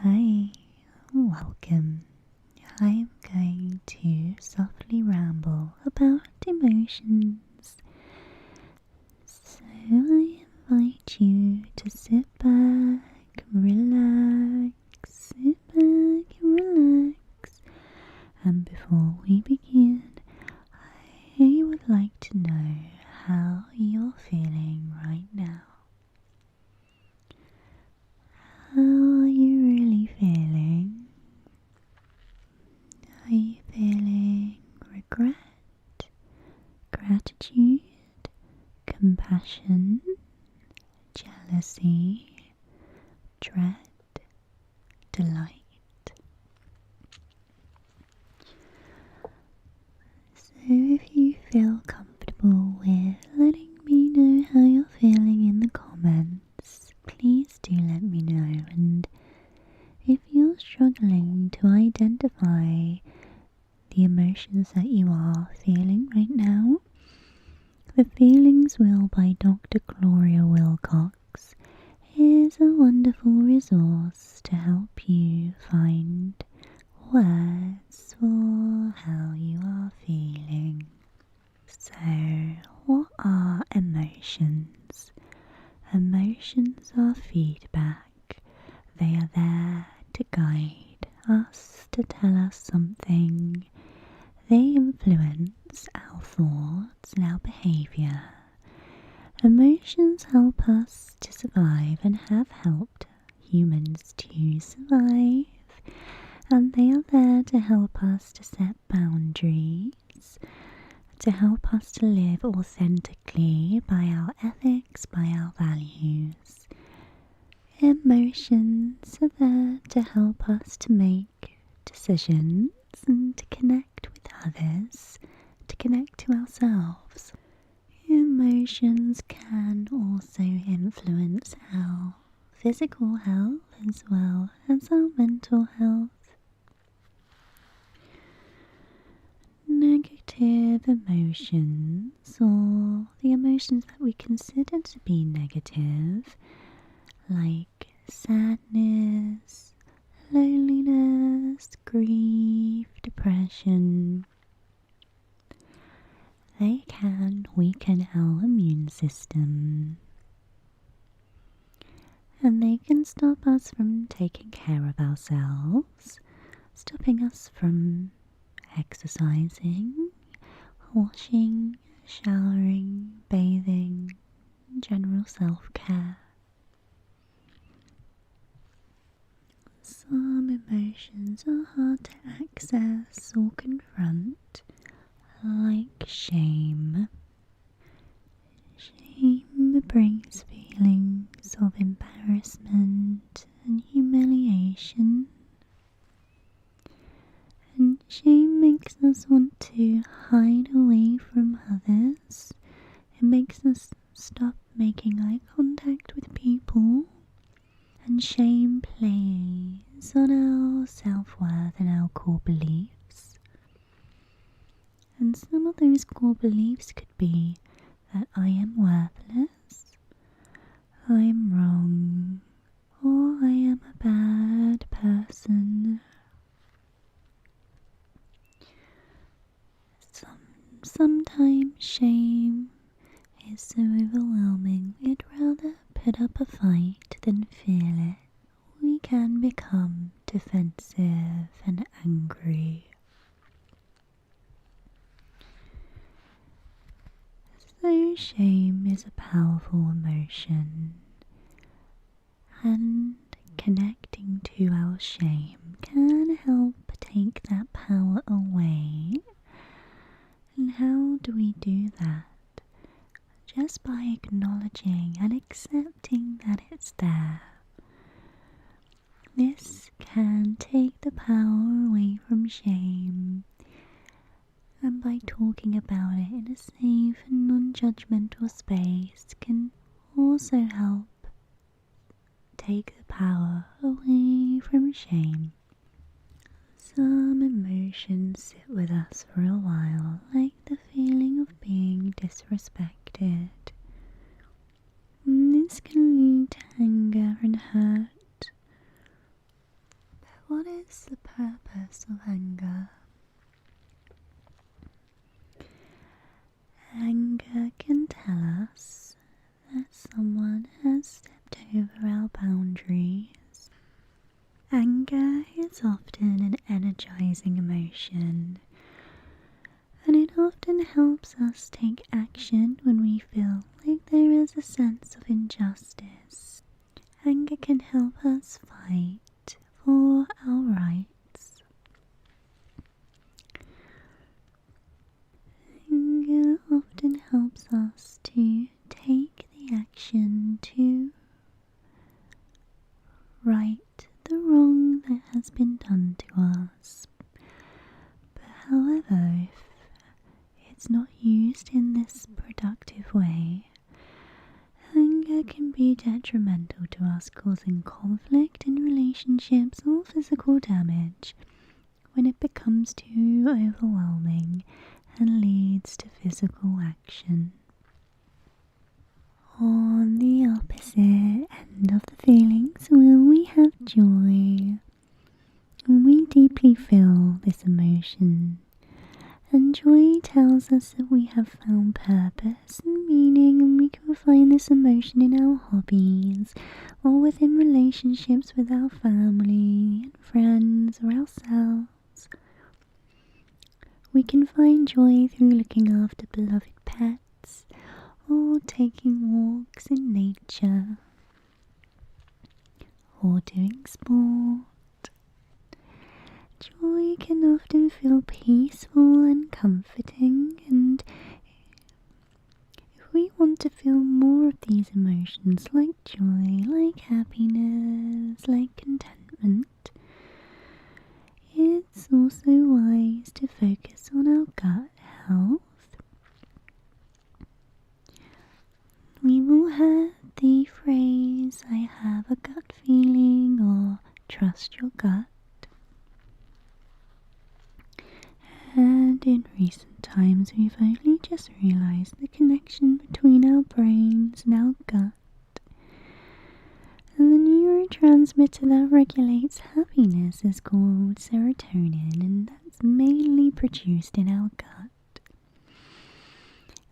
Hi, welcome. I'm going to softly ramble about emotions. So I invite you to sit back, relax, And before we begin, I would like to know how you're feeling right now. How are you really feeling? Are you feeling regret, gratitude, compassion, jealousy, dread, delight? So if you feel comfortable with letting me know how you're feeling in the comments, please do let me know. And if you're struggling to identify the emotions that you are feeling right now, The Feelings Wheel by Dr. Gloria Wilcox is a wonderful resource to help you find words for how you are feeling. So, what are emotions? Emotions are feedback. They are there to guide us, to tell us something. They influence our thoughts and our behaviour. Emotions help us to survive and have helped humans to survive. And they are there to help us to set boundaries, to help us to live authentically by our ethics, by our values. Emotions are there to help us to make decisions and to connect with others, to connect to ourselves. Emotions can also influence our physical health as well as our mental health. Negative emotions, or the emotions that we consider to be negative, like sadness, loneliness, grief, depression, they can weaken our immune system, and they can stop us from taking care of ourselves, stopping us from exercising, washing, showering, bathing, general self-care. Some emotions are hard to access or confront, like shame. Shame brings feelings of embarrassment and humiliation. And shame makes us want to hide away from others. It makes us stop making eye contact with people. And shame plays on our self-worth and our core beliefs. And some of those core beliefs could be that I am worthless, I am wrong, or I am a bad person. Sometimes shame is so overwhelming, we'd rather put up a fight than feel it. We can become defensive and angry. So shame is a powerful emotion, and connecting to our shame can help take that power away. And how do we do that? Just by acknowledging and accepting that it's there. This can take the power away from shame, and by talking about it in a safe and non-judgmental space can also help take the power away from shame. Some emotions sit with us for a while, like the feeling of being disrespected. This can lead to anger and hurt. what is the purpose of anger? Anger can tell us that someone has stepped over our boundaries. Anger is often an energizing emotion, and it often helps us take action when we feel like there is a sense of injustice. Anger can help us fight for our rights. Anger often helps us to take the action to right the wrong that has been done to us. But however, if it's not used in this productive way, anger can be detrimental to us, causing conflict in relationships or physical damage when it becomes too overwhelming and leads to physical action. On the opposite end of the feelings, will we have joy? We deeply feel this emotion, and joy tells us that we have found purpose and meaning, and we can find this emotion in our hobbies or within relationships with our family and friends or ourselves. We can find joy through looking after beloved pets or taking walks in nature or doing sport. Joy can often feel peaceful and comforting, and if we want to feel more of these emotions like joy, like happiness, like contentment, it's also wise to focus on our gut health. We've all heard the phrase, I have a gut feeling, or trust your gut. And in recent times we've only just realised the connection between our brains and our gut. And the neurotransmitter that regulates happiness is called serotonin, and that's mainly produced in our gut.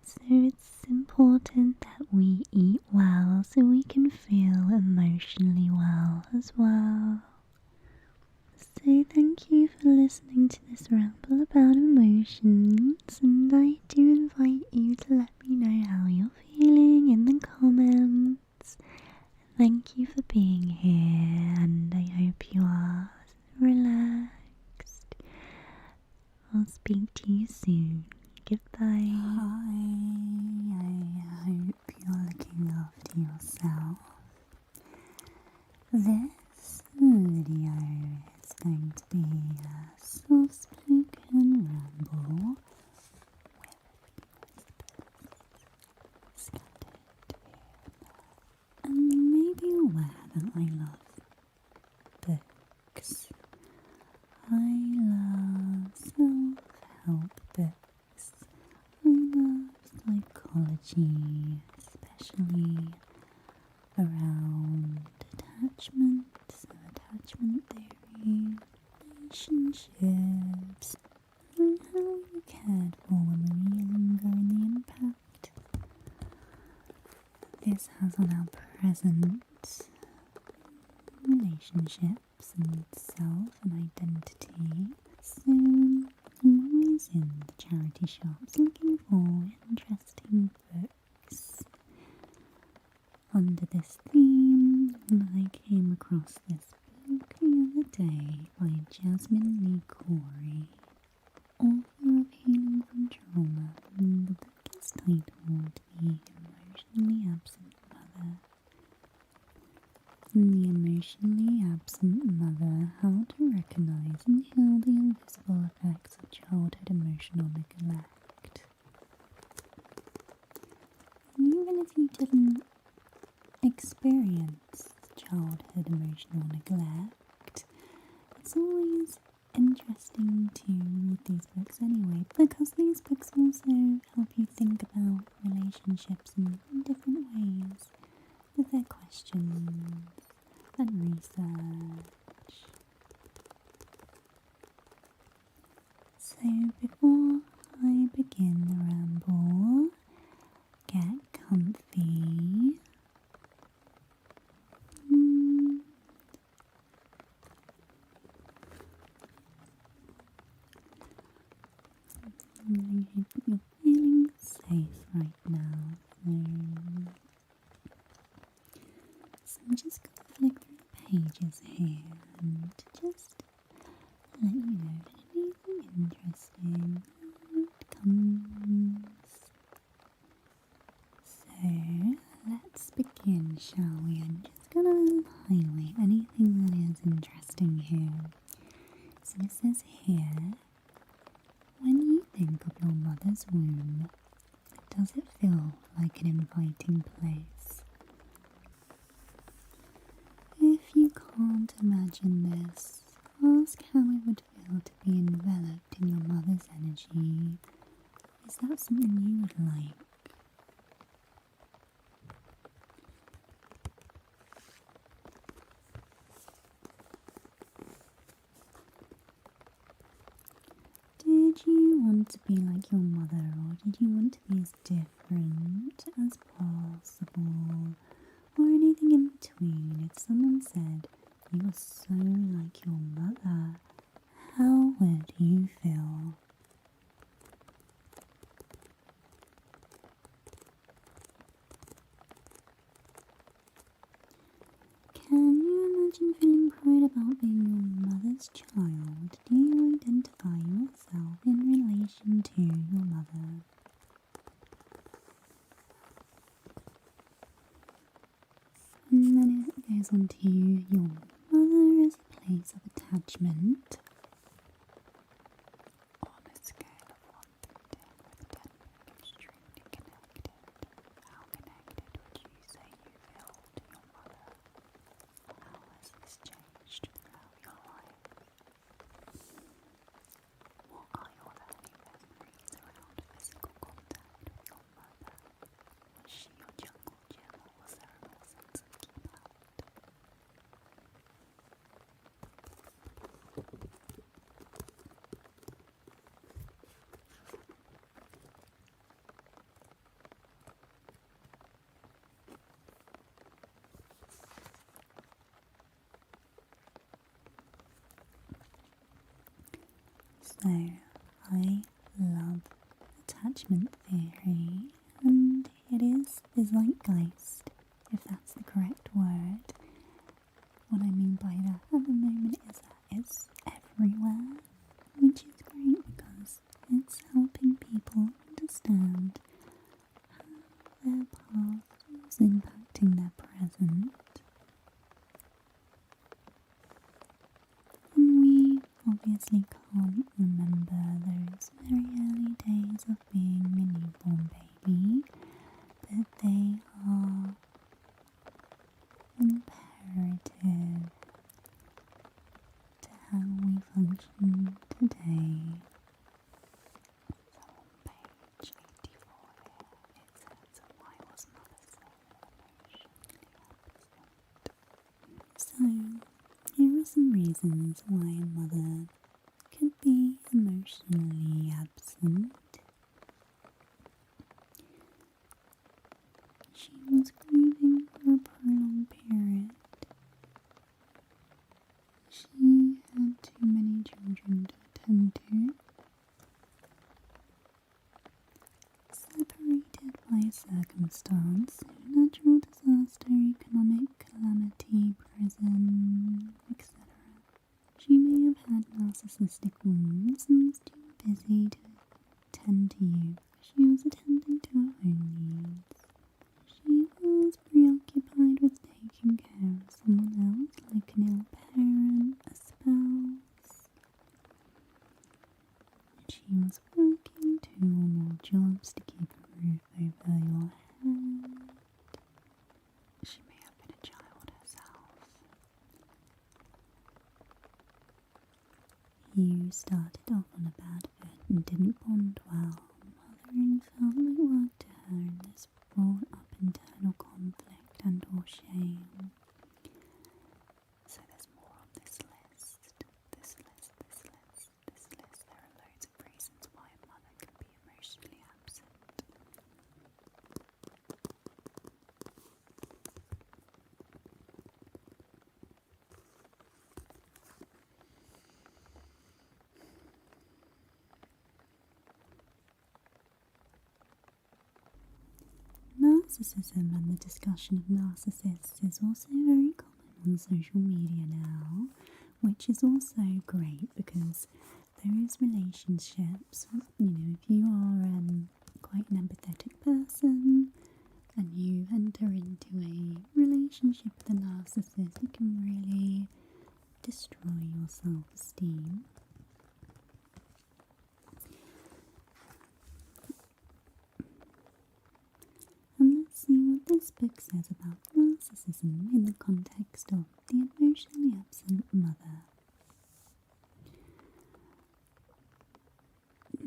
So it's important that we eat well so we can feel emotionally well as well. So thank you for listening to this ramble about emotions, and I do invite you to let me know how you're feeling in the comments. Thank you for being here, and I hope you are relaxed. I'll speak to you soon. Goodbye. Hi, I hope you're looking after yourself. This video is going to be a soft-spoken ramble with scattered here and there. And you may be aware that I love books. I love self-help books. I love psychology, especially around attachment theory, relationships, and how we cared for when we were younger and the impact this has on our present relationships and self and identity. So I'm always in the charity shops looking for interesting books under this theme, and I came across this book the other day by Jasmine Lee Corey, author of Healing from Trauma, and the book is titled The Emotionally Absent Mother. The Emotionally Absent Mother, How to Recognize and Heal the Invisible Effects of Childhood Emotional Neglect. And even if you didn't experience childhood emotional neglect, it's always interesting to read these books anyway, because these books also help you think about relationships in different ways with their questions and research. So before I begin the ramble, get comfy. I hope you're feeling safe right now. So I'm just going to flick through the pages here and just let you know if anything interesting comes. So let's begin, shall we? I'm just going to highlight anything that is interesting here. So it says here, when you think of your mother's womb, does it feel like an inviting place? If you can't imagine this, ask how it would feel to be enveloped in your mother's energy. Is that something you would like? Did you want to be like your mother, or did you want to be as different as possible? Or anything in between? If someone said you are so like your mother, how would you feel? Can you imagine feeling proud about being your mother's child? Do you identify yourself in relation to your mother? And then it goes on to your mother as a place of attachment. On a scale of 1 to 10, with 10 being extremely connected, how connected would you say you feel to your mother? How has this changed throughout your life? What are your early memories around physical contact with your mother? Was she your jungle gym, or was there a real sense of keep out? So, I love attachment theory, and it is the zeitgeist, if that's the correct word. What I mean by that at the moment is that it's everywhere, which is great because it's helping people understand how their past is impacting their present. And we obviously can't remember those very early days of being a newborn baby, but they are imperative to how we function today. So on page 84 here, it says, why was mother so emotionally absent? So, here are some reasons why a mother could be emotionally absent. She was grieving for a prolonged period. She had too many children to attend to. Separated by circumstance, natural disaster, economic calamity, prison, etc. She may have had narcissistic wounds and was too busy to tend to you. She was attending to her own needs. She was preoccupied with taking care of someone else, like an ill parent, a spouse. She was working 2 or more jobs to keep a roof over your head. She may have been a child herself. You started off on a bad foot and didn't bond well. Mothering felt like work to her, and this brought up internal conflict and or shame. So there's more on this list. There are loads of narcissism and the discussion of narcissists is also very common on social media now, which is also great because there is relationships. If you are quite an empathetic person and you enter into a relationship with a narcissist, it can really destroy your self-esteem. And let's see what this book says about narcissism in the context of the emotionally absent mother.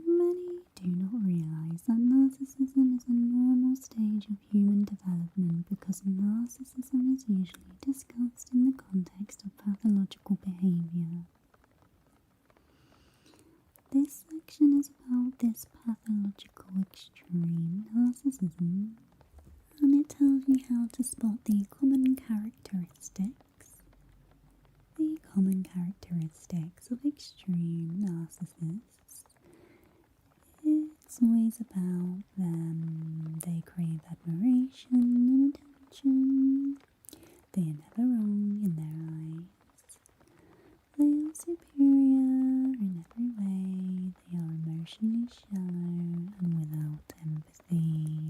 Many do not realise that narcissism is a normal stage of human development because narcissism is usually discussed in the context of pathological behaviour. This section is about this pathological extreme narcissism, and it tells you how to spot the common characteristics. The common characteristics of extreme narcissists. It's always about them. They crave admiration and attention. They are never wrong in their eyes. They are superior in every way. They are emotionally shallow and without empathy.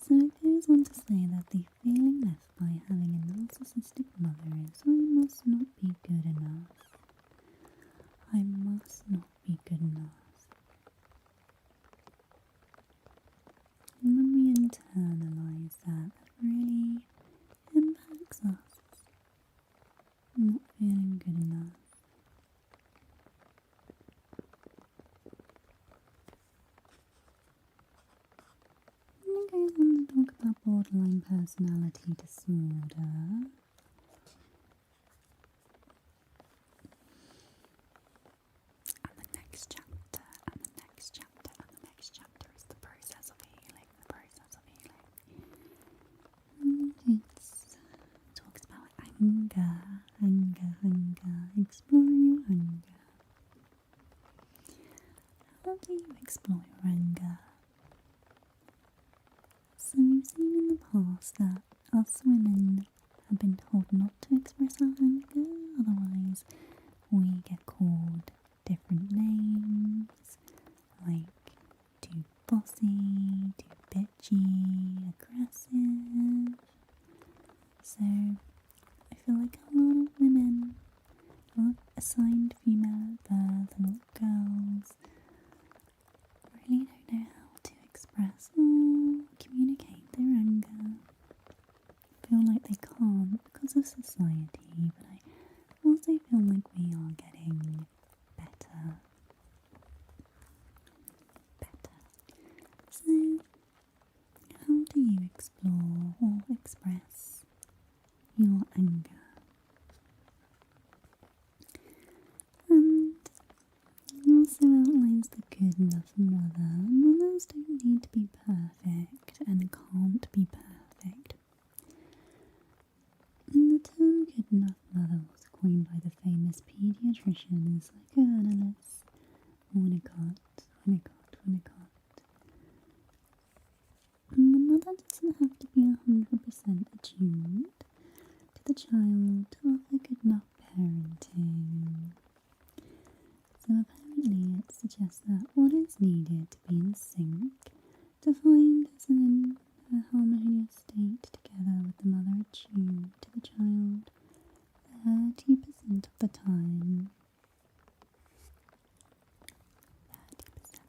So it goes on to say that the feeling left by having a narcissistic mother is, I must not be good enough. I must not be good enough. And when we internalise that, that really impacts us. Not feeling good enough. And it goes on to talk about borderline personality disorder. And the next chapter, and the next chapter, and the next chapter is the process of healing, the process of healing. And it talks about anger, exploring your anger. How do you explore your anger? So we've seen in the past that us women have been told not to express our anger, otherwise we get called different names, like too bossy, too bitchy, aggressive. So I feel like a lot of women, a lot of assigned female at birth, a lot of girls really don't know how to express or communicate their anger. I feel like they can't because of society, but I also feel like we are getting better. So, how do you explore or express your anger? And he also outlines the good enough mother. Mothers don't need to be perfect and can't be perfect. And the term good enough mother was coined by the famous pediatrician psychoanalyst Winnicott. And the mother doesn't have to be 100% attuned to the child to offer good enough parenting. So apparently it suggests that what is needed to be in sync, to find us in a harmonious state together with the mother attuned to the child 30% of the time. 30%.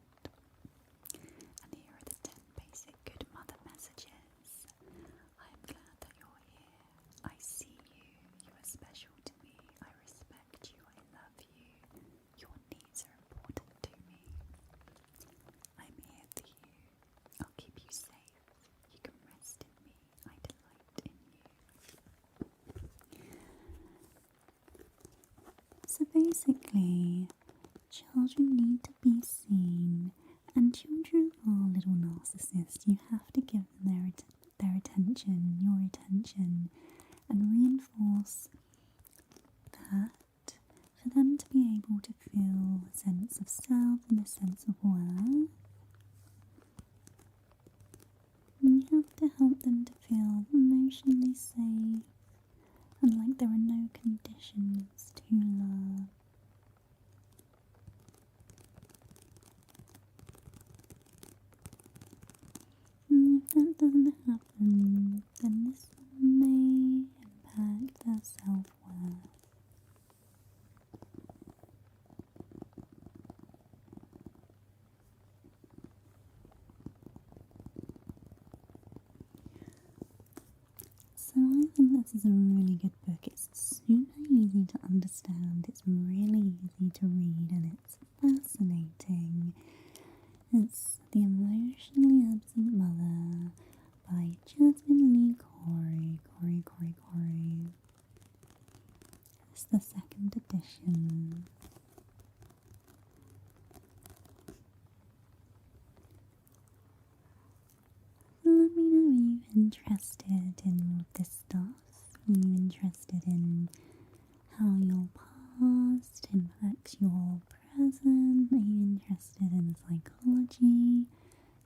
And here are the 10 basic good mother messages. I am glad that you're here. I see you. You are special to me. I respect you. I love you. Your needs are important to me. I'm here for you. I'll keep you safe. You can rest in me. I delight in you. So basically, children need to be seen, and children are little narcissists. You have to give them their attention, your attention, and reinforce sense of worth. You have to help them to feel emotionally safe and like there are no conditions to love. And if that doesn't happen, then this may impact their self-worth. So I think this is a really good book. It's super easy to understand, it's really easy to read, and it's fascinating. It's The Emotionally Absent Mother by Jasmine Lee Corey. It's the second edition. Let me know, are you interested in all of this stuff? Are you interested in how your past impacts your present? Are you interested in psychology?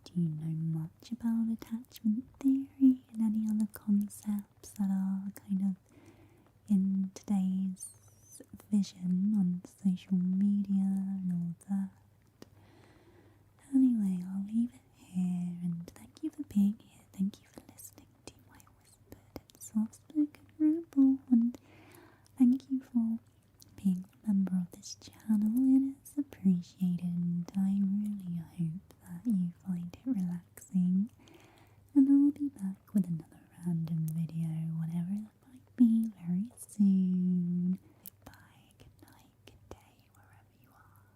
Do you know much about attachment theory and any other concepts that are kind of in today's vision on social media and all that? Anyway, I'll leave it here, and thank you for being here. Thank you for listening to my whispered and soft-spoken ramble, and thank you for being a member of this channel. It is appreciated, and I really hope that you find it relaxing. And I'll be back with another random video, whatever that might be, very soon. Goodbye, good night, good day, wherever you are.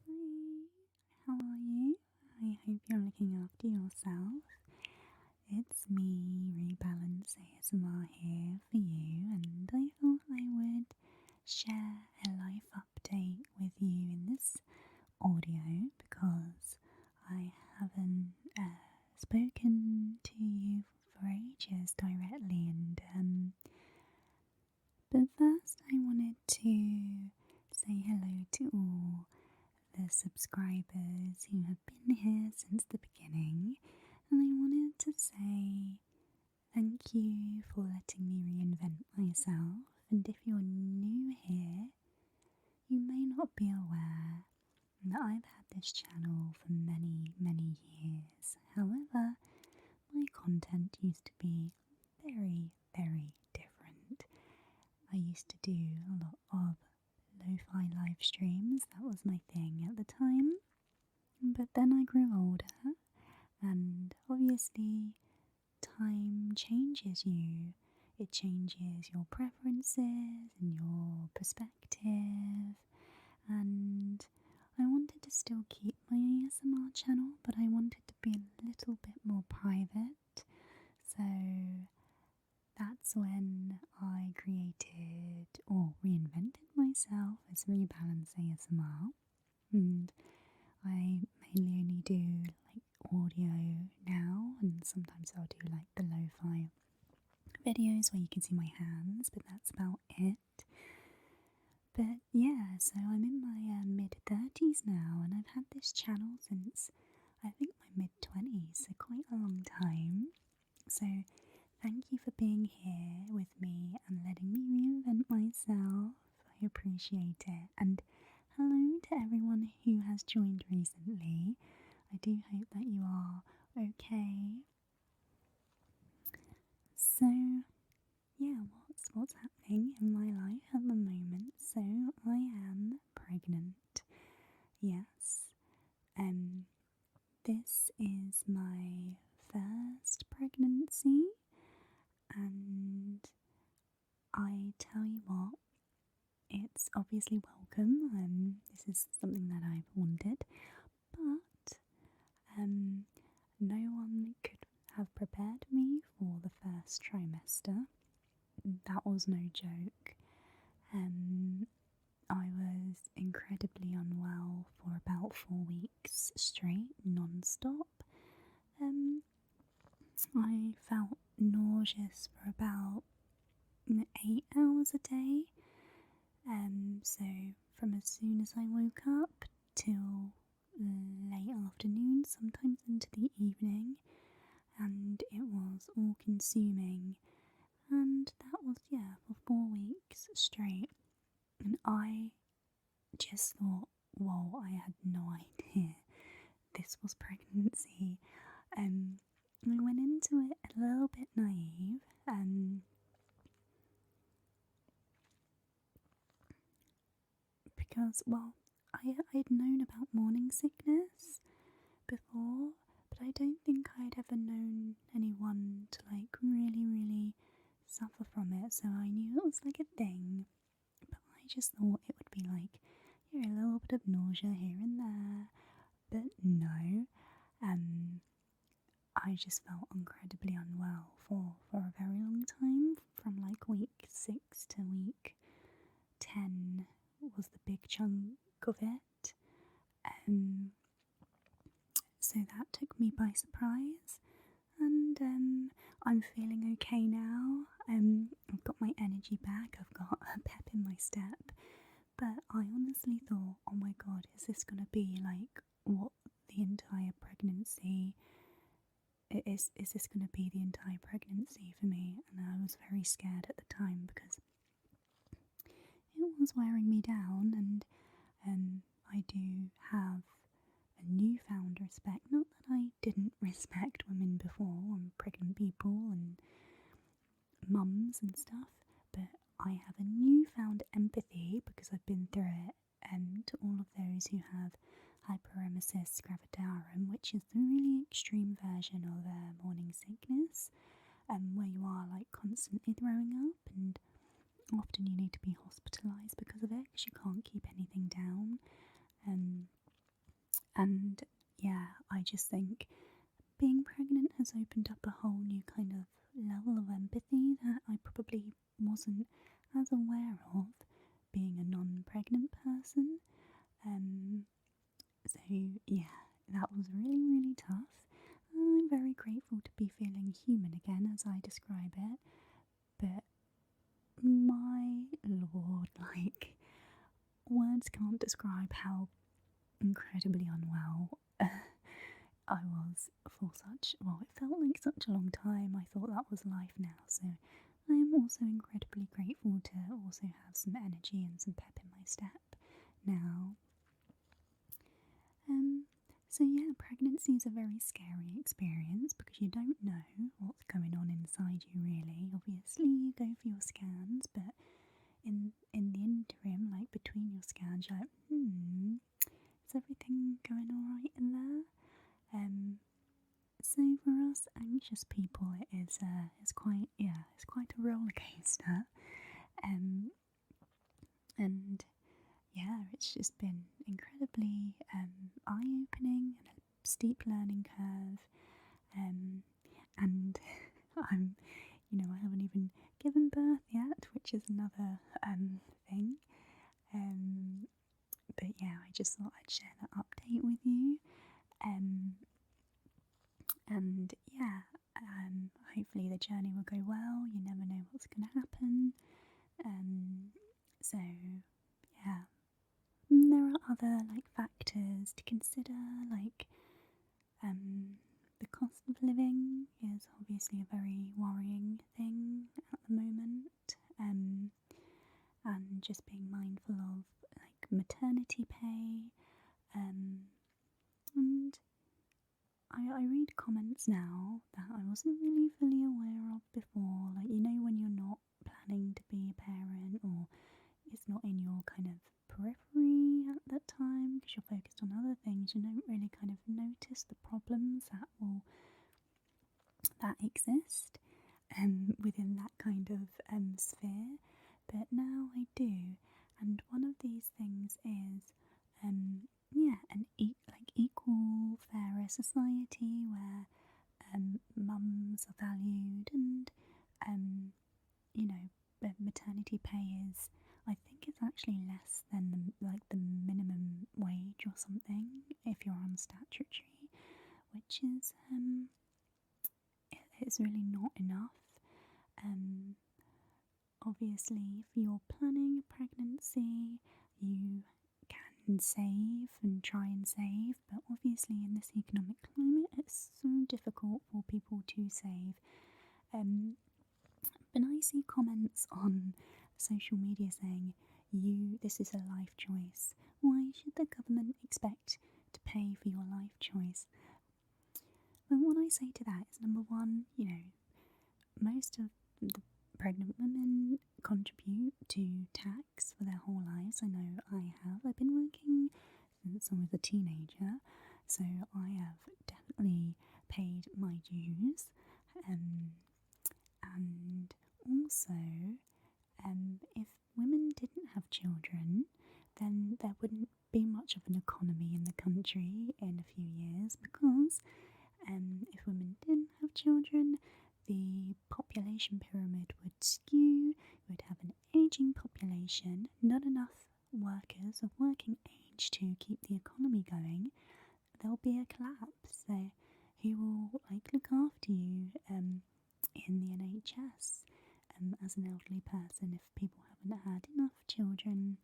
Hi, how are you? I hope you're looking after yourself. It's me, RebalanceASMR here for you, and I thought I would share a life update with you in this audio because I haven't spoken to you for ages directly, and but first I wanted to say hello to all the subscribers who have been here since the beginning, and I wanted to say thank you for letting me reinvent myself. And if you're new here, you may not be aware that I've had this channel for many years. However, my content used to be very different. I used to do a lot of lo-fi live streams. That was my thing at the time. But then I grew older, and obviously time changes you. It changes your preferences and your perspective, and I wanted to still keep my ASMR channel, but I wanted to be a little bit more private. So that's when I created or reinvented myself as Rebalance ASMR, and I mainly only do like audio now, and sometimes I'll do like the lo-fi videos where you can see my hands, but that's about it. But yeah, so I'm in my mid-30s now, and I've had this channel since I think my mid-20s, so quite a long time. So thank you for being here with me and letting me reinvent myself. I appreciate it. And hello to everyone who has joined recently. I do hope that you are okay. So yeah, what's happening in my life at the moment? So I am pregnant. Yes. This is my first pregnancy, and I tell you what, it's obviously welcome. This is something that I've wanted, but no one could have prepared me for the first trimester. That was no joke. I was incredibly unwell for about 4 weeks straight, non-stop. I felt nauseous for about 8 hours a day. So from as soon as I woke up till late afternoon, sometimes into the evening, and it was all consuming. And that was, yeah, for 4 weeks straight. And I just thought, whoa, I had no idea this was pregnancy. I went into it a little bit naive, because, well, I'd known about morning sickness before, but I don't think I'd ever known anyone to like really suffer from it, so I knew it was like a thing, but I just thought it would be like, a little bit of nausea here and there, but no. I just felt incredibly unwell for a very long time, from like week 6 to week 10 was the big chunk of it. So that took me by surprise, and I'm feeling okay now. I've got my energy back, I've got a pep in my step, but I honestly thought, oh my god, is this going to be like what the entire pregnancy is this going to be the entire pregnancy for me? And I was very scared at the time because it was wearing me down, and I do have a newfound respect. Not that I didn't respect women before, and pregnant people and mums and stuff, but I have a newfound empathy because I've been through it, to all of those who have hyperemesis gravidarum, which is the really extreme version of morning sickness, where you are like constantly throwing up, and often you need to be hospitalised because of it, because you can't keep anything down. And yeah, I just think being pregnant has opened up a whole new kind of level of empathy that I probably wasn't as aware of being a non-pregnant person. So yeah, that was really tough. And I'm very grateful to be feeling human again as I describe it. But my lord, like, words can't describe how incredibly unwell I was for it felt like such a long time. I thought that was life now, so I am also incredibly grateful to also have some energy and some pep in my step now. So yeah, pregnancy is a very scary experience because you don't know what's going on inside you really. Obviously you go for your scans, but in the interim, like between your scans, you're like, is everything going alright in there? So for us anxious people, it's quite a roller coaster, and yeah, it's just been incredibly eye-opening and a steep learning curve, and I haven't even given birth yet, which is another thing. But yeah, I just thought I'd share that update with you. And yeah, hopefully the journey will go well. You never know what's going to happen. So yeah, there are other like factors to consider, like the cost of living is obviously a very worrying thing at the moment, and just being mindful of like maternity pay, and I read comments now that I wasn't really fully aware of before, like, when you're not planning to be a parent, or it's not in your kind of periphery at that time because you're focused on other things, you don't really kind of notice the problems that exist within that kind of sphere, but now I do. And one of these things is an equal, fairer society where mums are valued, and maternity pay is, I think it's actually less than the minimum wage or something if you're on statutory, which is it's really not enough. Obviously, if you're planning a pregnancy, you can and save and try and save, but obviously in this economic climate it's so difficult for people to save. But I see comments on social media saying, this is a life choice. Why should the government expect to pay for your life choice? And what I say to that is, number one, most of the pregnant women contribute to tax for their whole lives. I know I have. I've been working since I was a teenager, so I have definitely paid my dues. And also, if women didn't have children, then there wouldn't be much of an economy in the country in a few years, because if women didn't have children, the population pyramid would skew. We would have an ageing population, not enough workers of working age to keep the economy going. There'll be a collapse. So who will look after you in the NHS as an elderly person if people haven't had enough children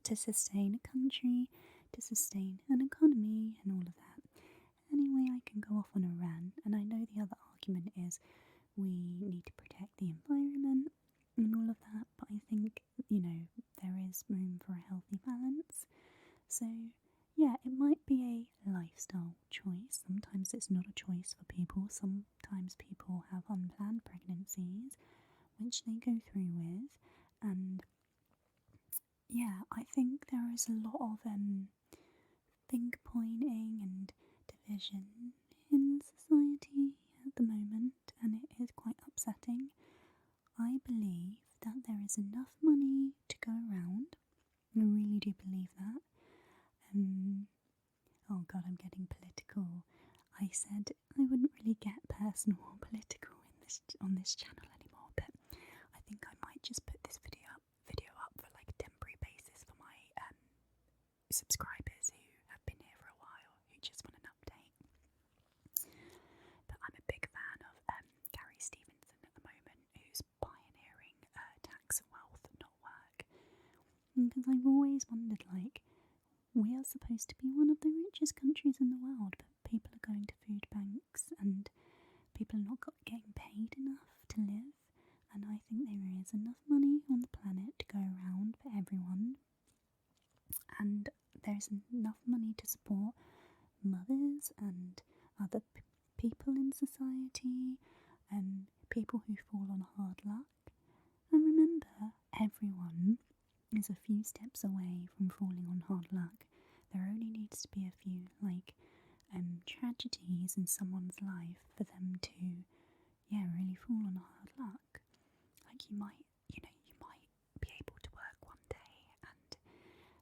to sustain a country, to sustain an economy, and all of that? Anyway, I can go off on a rant, and I know the other argument is we need to protect the environment and all of that, but I think, there is room for a healthy balance. So, yeah, it might be a lifestyle choice. Sometimes it's not a choice for people. Sometimes people have unplanned pregnancies, which they go through with, and yeah, I think there is a lot of finger pointing and division in society at the moment, and it is quite upsetting. I believe that there is enough money to go around. I really do believe that. Oh god, I'm getting political. I said I wouldn't really get personal or political on this channel anymore, but I think I might just put this video up for a temporary basis for my subscribers who have been here for a while, who just want an update. But I'm a big fan of Gary Stevenson at the moment, who's pioneering tax wealth, not work. Because I've always wondered, we are supposed to be one of the richest countries in the world, but people are going to food banks and people are not getting paid enough to live. And I think there is enough money on the planet to go around for everyone. And there's enough money to support mothers and other people in society, and people who fall on hard luck. And remember, everyone is a few steps away from falling on hard luck. There only needs to be a few tragedies in someone's life for them to really fall on hard luck. You might be able to work one day and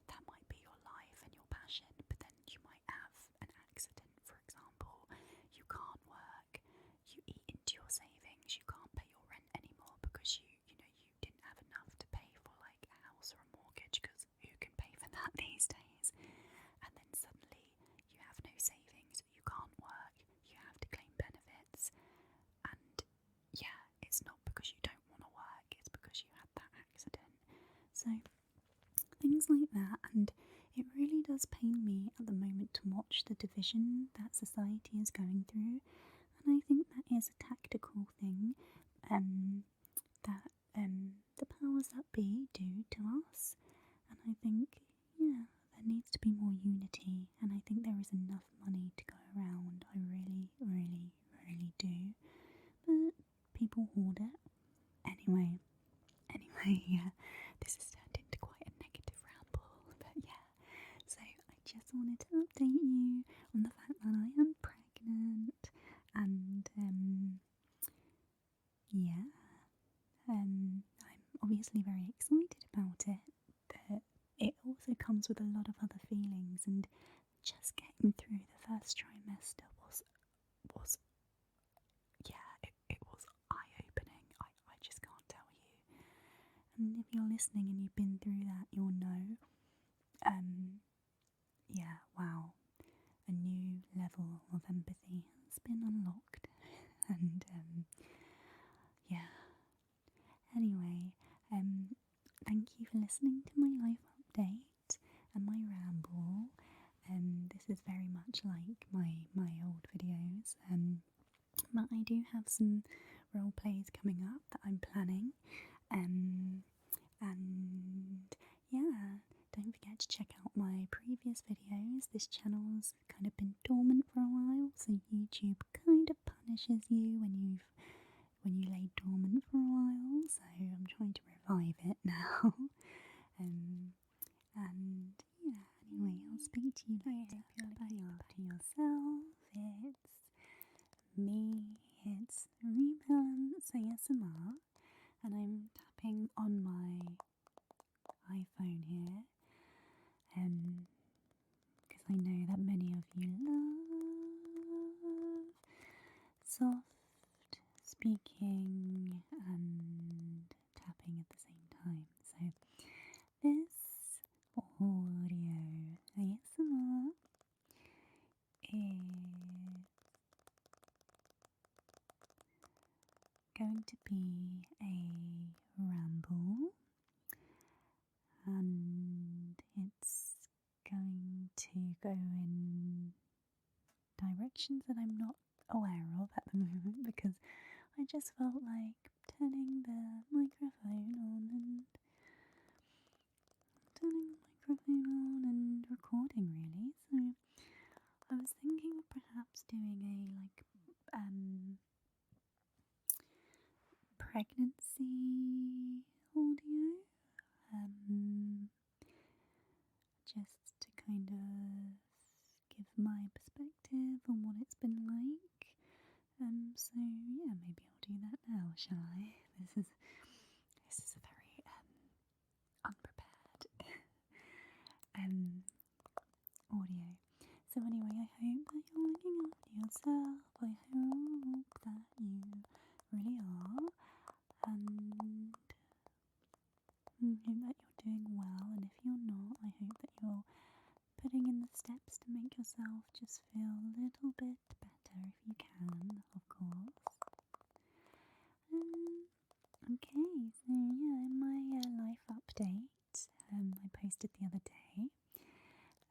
that might be your life and your passion, but then you might have an accident, for example. You can't work, you eat into your savings, you can't pay your rent anymore because you didn't have enough to pay for a house or a mortgage, because who can pay for that these days? And then suddenly you have no savings, you can't work, you have to claim benefits, and it's not because you don't want to work, it's because you had that accident. So things like that, and it really does pain me at the moment to watch the division that society is going through, and I think that is a tactical thing that the powers that be do to us, and I think there needs to be more unity, and I think there is enough money to go around. I really, really, really do, but people hoard it. Anyway, this has turned into quite a negative ramble, but so I just wanted to update you on the fact that I am pregnant, and I'm obviously very excited about it, but it also comes with a lot of other feelings, and just getting through the first trimester was it was eye-opening. I just can't tell you. And if you're listening and you've been through that, you'll know. Wow. A new level of empathy has been unlocked. And anyway, thank you for listening to my life update. And much like my old videos. But I do have some role plays coming up that I'm planning. And yeah, don't forget to check out my previous videos. This channel's kind of been dormant for a while, so YouTube kind of punishes you when you lay dormant for a while. So I'm trying to revive it now. And yeah, anyway, I'll speak to you later. You're looking after yourself. It's me. It's RebalanceASMR, and I'm tapping on my iPhone here, because I know that many of you love soft speaking and tapping at the same time. So this audio ASMR is going to be a ramble, and it's going to go in directions that I'm not aware of at the moment, because I just felt like turning the microphone on and recording, really. So I was thinking of perhaps doing a pregnancy audio, just to kind of give my perspective on what it's been like. So yeah, maybe I'll do that now, shall I? This is a very unprepared audio. So anyway, I hope that you're looking after yourself. I hope that you really are, and I hope that you're doing well. And if you're not, I hope that you're putting in the steps to make yourself just feel a little bit better if you can, of course. Okay, so yeah, in my life update I posted the other day,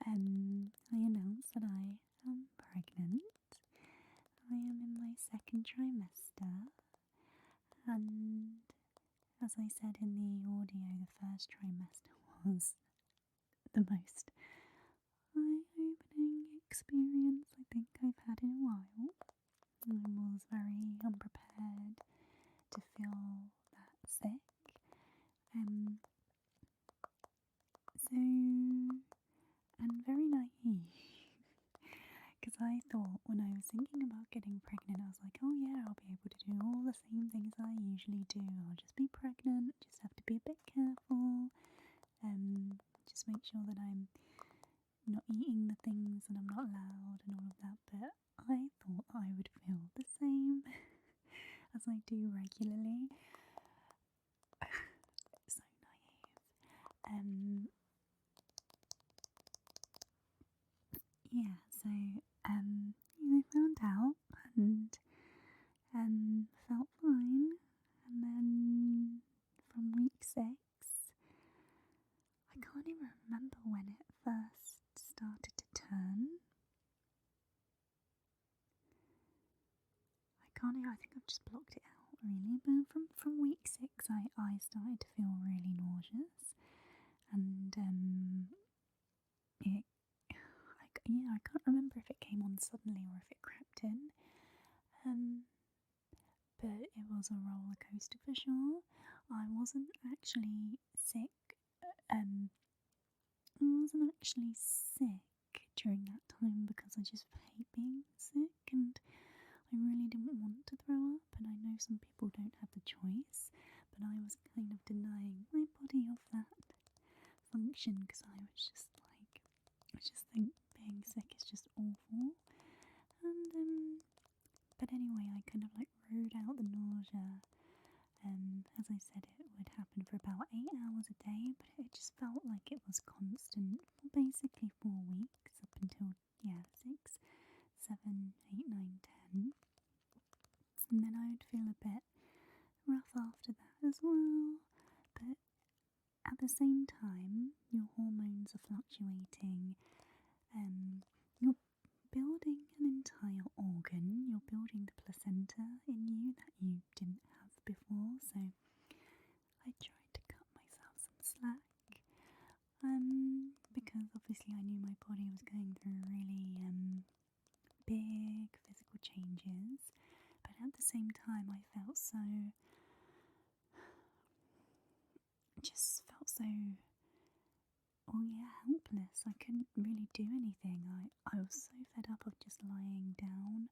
I announced that I am pregnant. I am in my second trimester, and as I said in the audio, the first trimester was the most eye-opening experience I think I've had in a while. I was very unprepared to feel that sick. And very naive, because I thought when I was thinking about getting pregnant, I was like, oh yeah, I'll be able to do all the same things I usually do. I'll just be pregnant, just have to be a bit careful, just make sure that I'm not eating the things that I'm not allowed and all of that. But I thought I would feel the same as I do regularly. So naive. Yeah, so I found out and felt fine, and then from week 6, I can't even remember when it first started to turn. I think I've just blocked it out, really. But from week 6, I started to feel really nauseous, and I can't remember if it came on suddenly or if it crept in. But it was a roller coaster for sure. I wasn't actually sick. During that time, because I just hate being sick, and I really didn't want to throw up. And I know some people don't have the choice, but I was kind of denying my body of that function, because I just think being sick is just awful. And but anyway, I kind of rode out the nausea. As I said, it would happen for about 8 hours a day, but it just felt like it was constant for basically 4 weeks, up until 6, 7, 8, 9, 10. And then I would feel a bit rough after that as well. But at the same time, your hormones are fluctuating, your building an entire organ. You're building the placenta in you that you didn't have before. So I tried to cut myself some slack. Because obviously I knew my body was going through really big physical changes, but at the same time I felt so helpless. I couldn't really do anything. I was so fed up of just lying down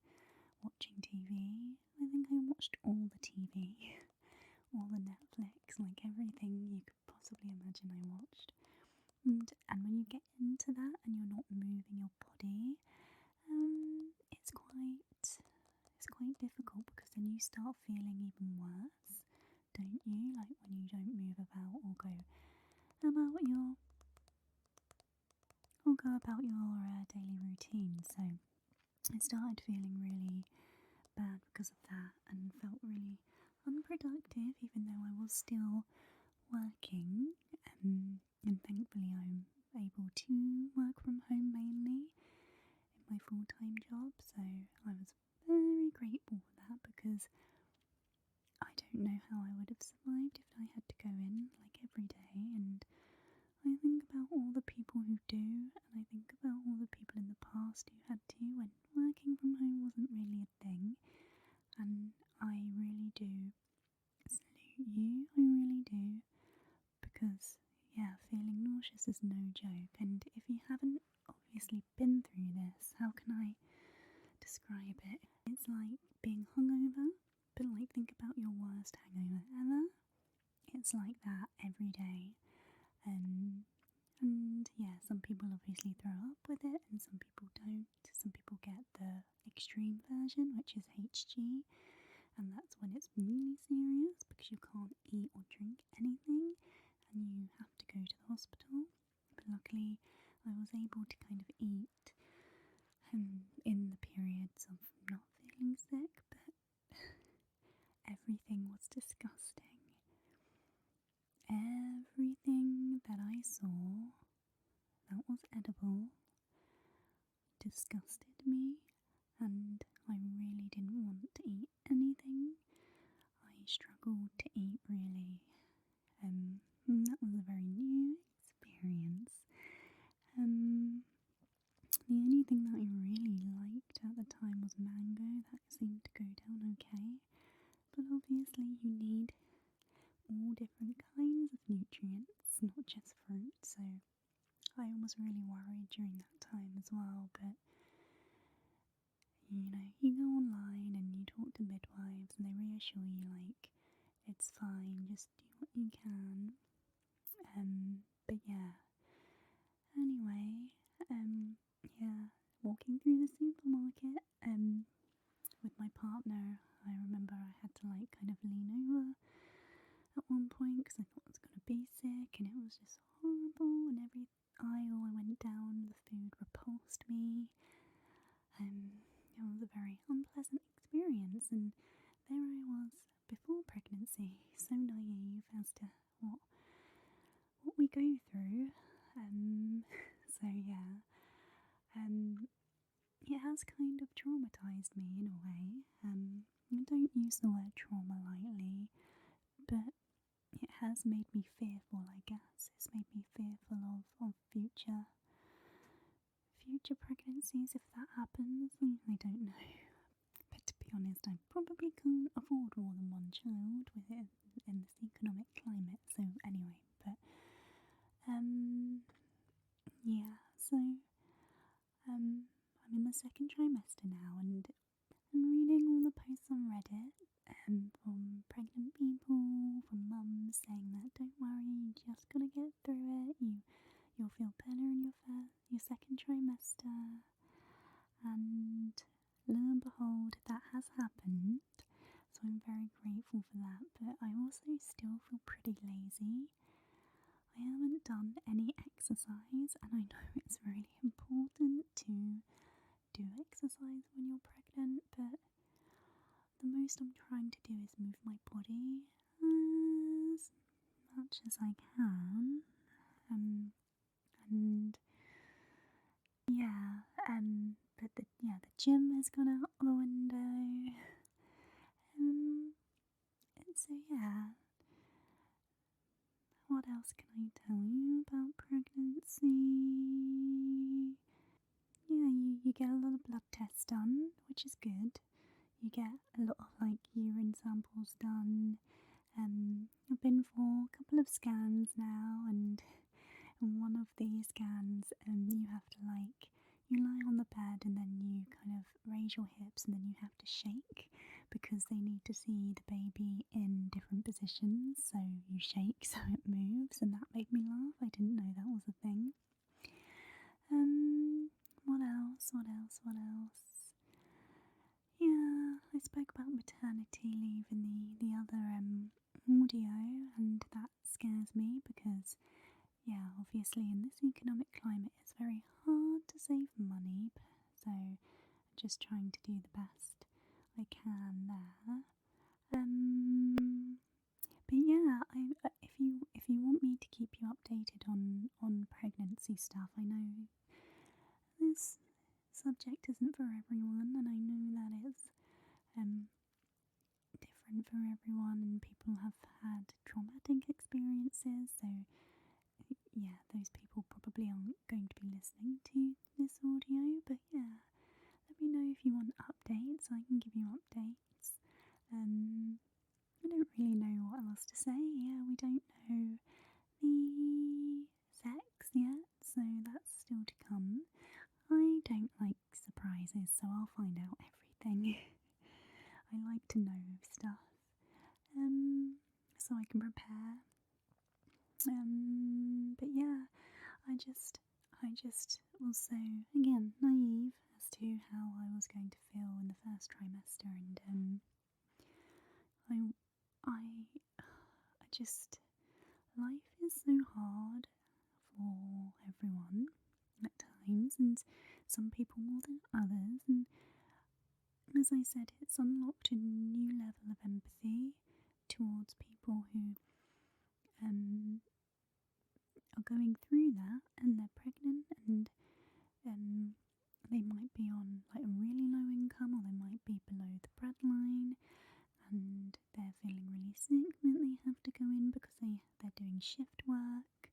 watching TV. I think I watched all the TV, all the Netflix, like everything you could possibly imagine I watched. And when you get into that and you're not moving your body, it's quite difficult, because then you start feeling even worse, don't you? Like when you don't move about or go about your daily routine. So I started feeling really bad because of that and felt really unproductive, even though I was still working. And thankfully I'm able to work from home mainly in my full-time job, so I was very grateful for that, because I don't know how I would have survived if I had to go in like every day. And I think about all the people who do, and I think about all the people in the past who had to when working from home wasn't really a thing. And I really do salute you, I really do, because feeling nauseous is no joke. And if you haven't obviously been through this, how can I describe it? It's like being hungover, but like think about your worst hangover ever. It's like that every day. And some people obviously throw up with it and some people don't. Some people get the extreme version, which is HG, and that's when it's really serious because you can't eat or drink anything and you have to go to the hospital. But luckily I was able to kind of eat in the periods of not feeling sick, but everything was disgusting. Everything that I saw that was edible disgusted me, and I really didn't want to eat anything. I struggled to eat, really. That was a very new experience. The only thing that I really liked at the time was mango. That seemed to go down okay. But obviously you need all different kinds of nutrients, not just fruit, so I was really worried during that time as well. But you know, you go online and you talk to midwives and they reassure you like it's fine, just do what you can. But anyway, walking through the supermarket with my partner, I remember I had to like kind of lean over at one point because I thought I was going to be sick, and it was just horrible, and every aisle I went down the food repulsed me. It was a very unpleasant experience, and there I was before pregnancy, so naive as to what we go through. It has kind of traumatised me in a way. I don't use the word trauma lightly, but it has made me fearful, I guess. It's made me fearful of future pregnancies if that happens. I don't know. But to be honest, I probably can't afford more than one child with it in this economic climate. So anyway, but I'm in the second trimester now, and reading all the posts on Reddit from pregnant people, from mums saying that don't worry, you just gotta get through it. You'll feel better in your second trimester, and lo and behold, that has happened. So I'm very grateful for that. But I also still feel pretty lazy. I haven't done any exercise, and I know it's really important to do exercise when you're pregnant, but the most I'm trying to do is move my body as much as I can. gym has gone out the window. So yeah, what else can I tell you about pregnancy? Yeah, you get a lot of blood tests done, which is good. You get a lot of urine samples done. I've been for a couple of scans now, and in one of the scans, you have to you lie on the bed and then you kind of raise your hips and then you have to shake because they need to see the baby in different positions. So you shake so it moves, and that made me laugh. I didn't know that was a thing. What else? What else? Yeah, I spoke about maternity leave in the other audio, and that scares me because, yeah, obviously in this economic climate it's very hard to save money, so I'm just trying to do the best I can there. But yeah, if you want me to keep you updated on pregnancy stuff, I know this subject isn't for everyone, and I know that it's different for everyone, and people have had traumatic experiences, so yeah, those people probably aren't going to be listening to this audio. But yeah, let me know if you want updates. I can give you updates. I don't really know what else to say. Yeah, we don't know the sex yet, so that's still to come. I don't like surprises, so I'll find out everything. I like to know stuff, so I can prepare. But yeah, I just was so, again, naive as to how I was going to feel in the first trimester, and I just, life is so hard for everyone at times, and some people more than others, and as I said, it's unlocked a new level of empathy towards people who are going through that, and they're pregnant, and they might be on a really low income, or they might be below the breadline, and they're feeling really sick, then they have to go in because they're doing shift work,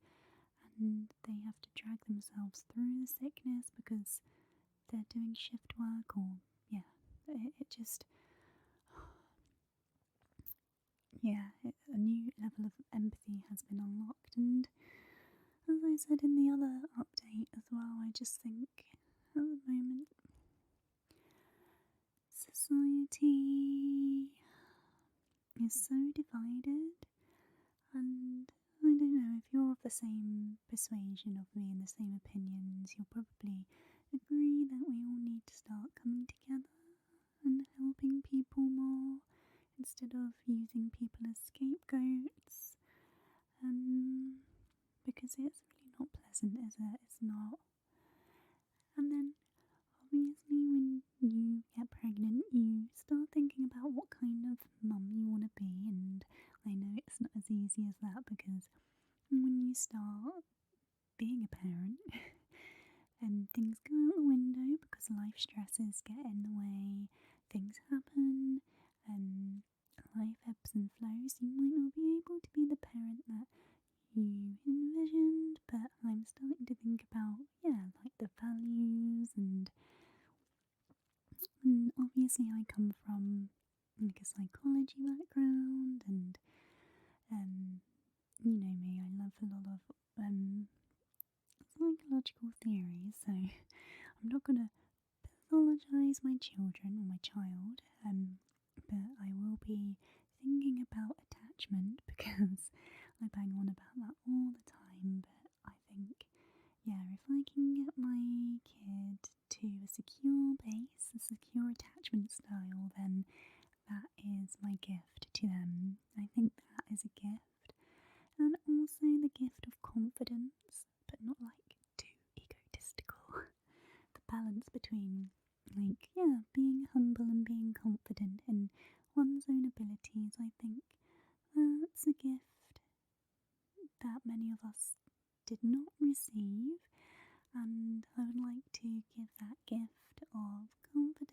and they have to drag themselves through the sickness because they're doing shift work, or yeah, it just, yeah, a new level of empathy has been unlocked. And as I said in the other update as well, I just think at the moment society is so divided, and I don't know if you're of the same persuasion of me and the same opinions, you'll probably agree that we all need to start coming together and helping people more instead of using people as scapegoats, because it's really not pleasant, is it? It's not. And then obviously when you get pregnant, you start thinking about what kind of mum you want to be, and I know it's not as easy as that, because when you start being a parent and things go out the window because life stresses get in the way, things happen, and life ebbs and flows, you might not be able to be the parent that you envisioned. But I'm starting to think about, yeah, the values, and obviously I come from a psychology background, and you know me, I love a lot of psychological theories, so I'm not going to pathologise my children or my child, but I will be thinking about attachment because I bang on about that all the time. But I think, yeah, if I can get my kid to a secure base, a secure attachment style, then that is my gift to them. I think that is a gift. And also the gift of confidence, but not too egotistical. The balance between, being humble and being confident in one's own abilities, I think that's a gift that many of us did not receive, and I would like to give that gift of confidence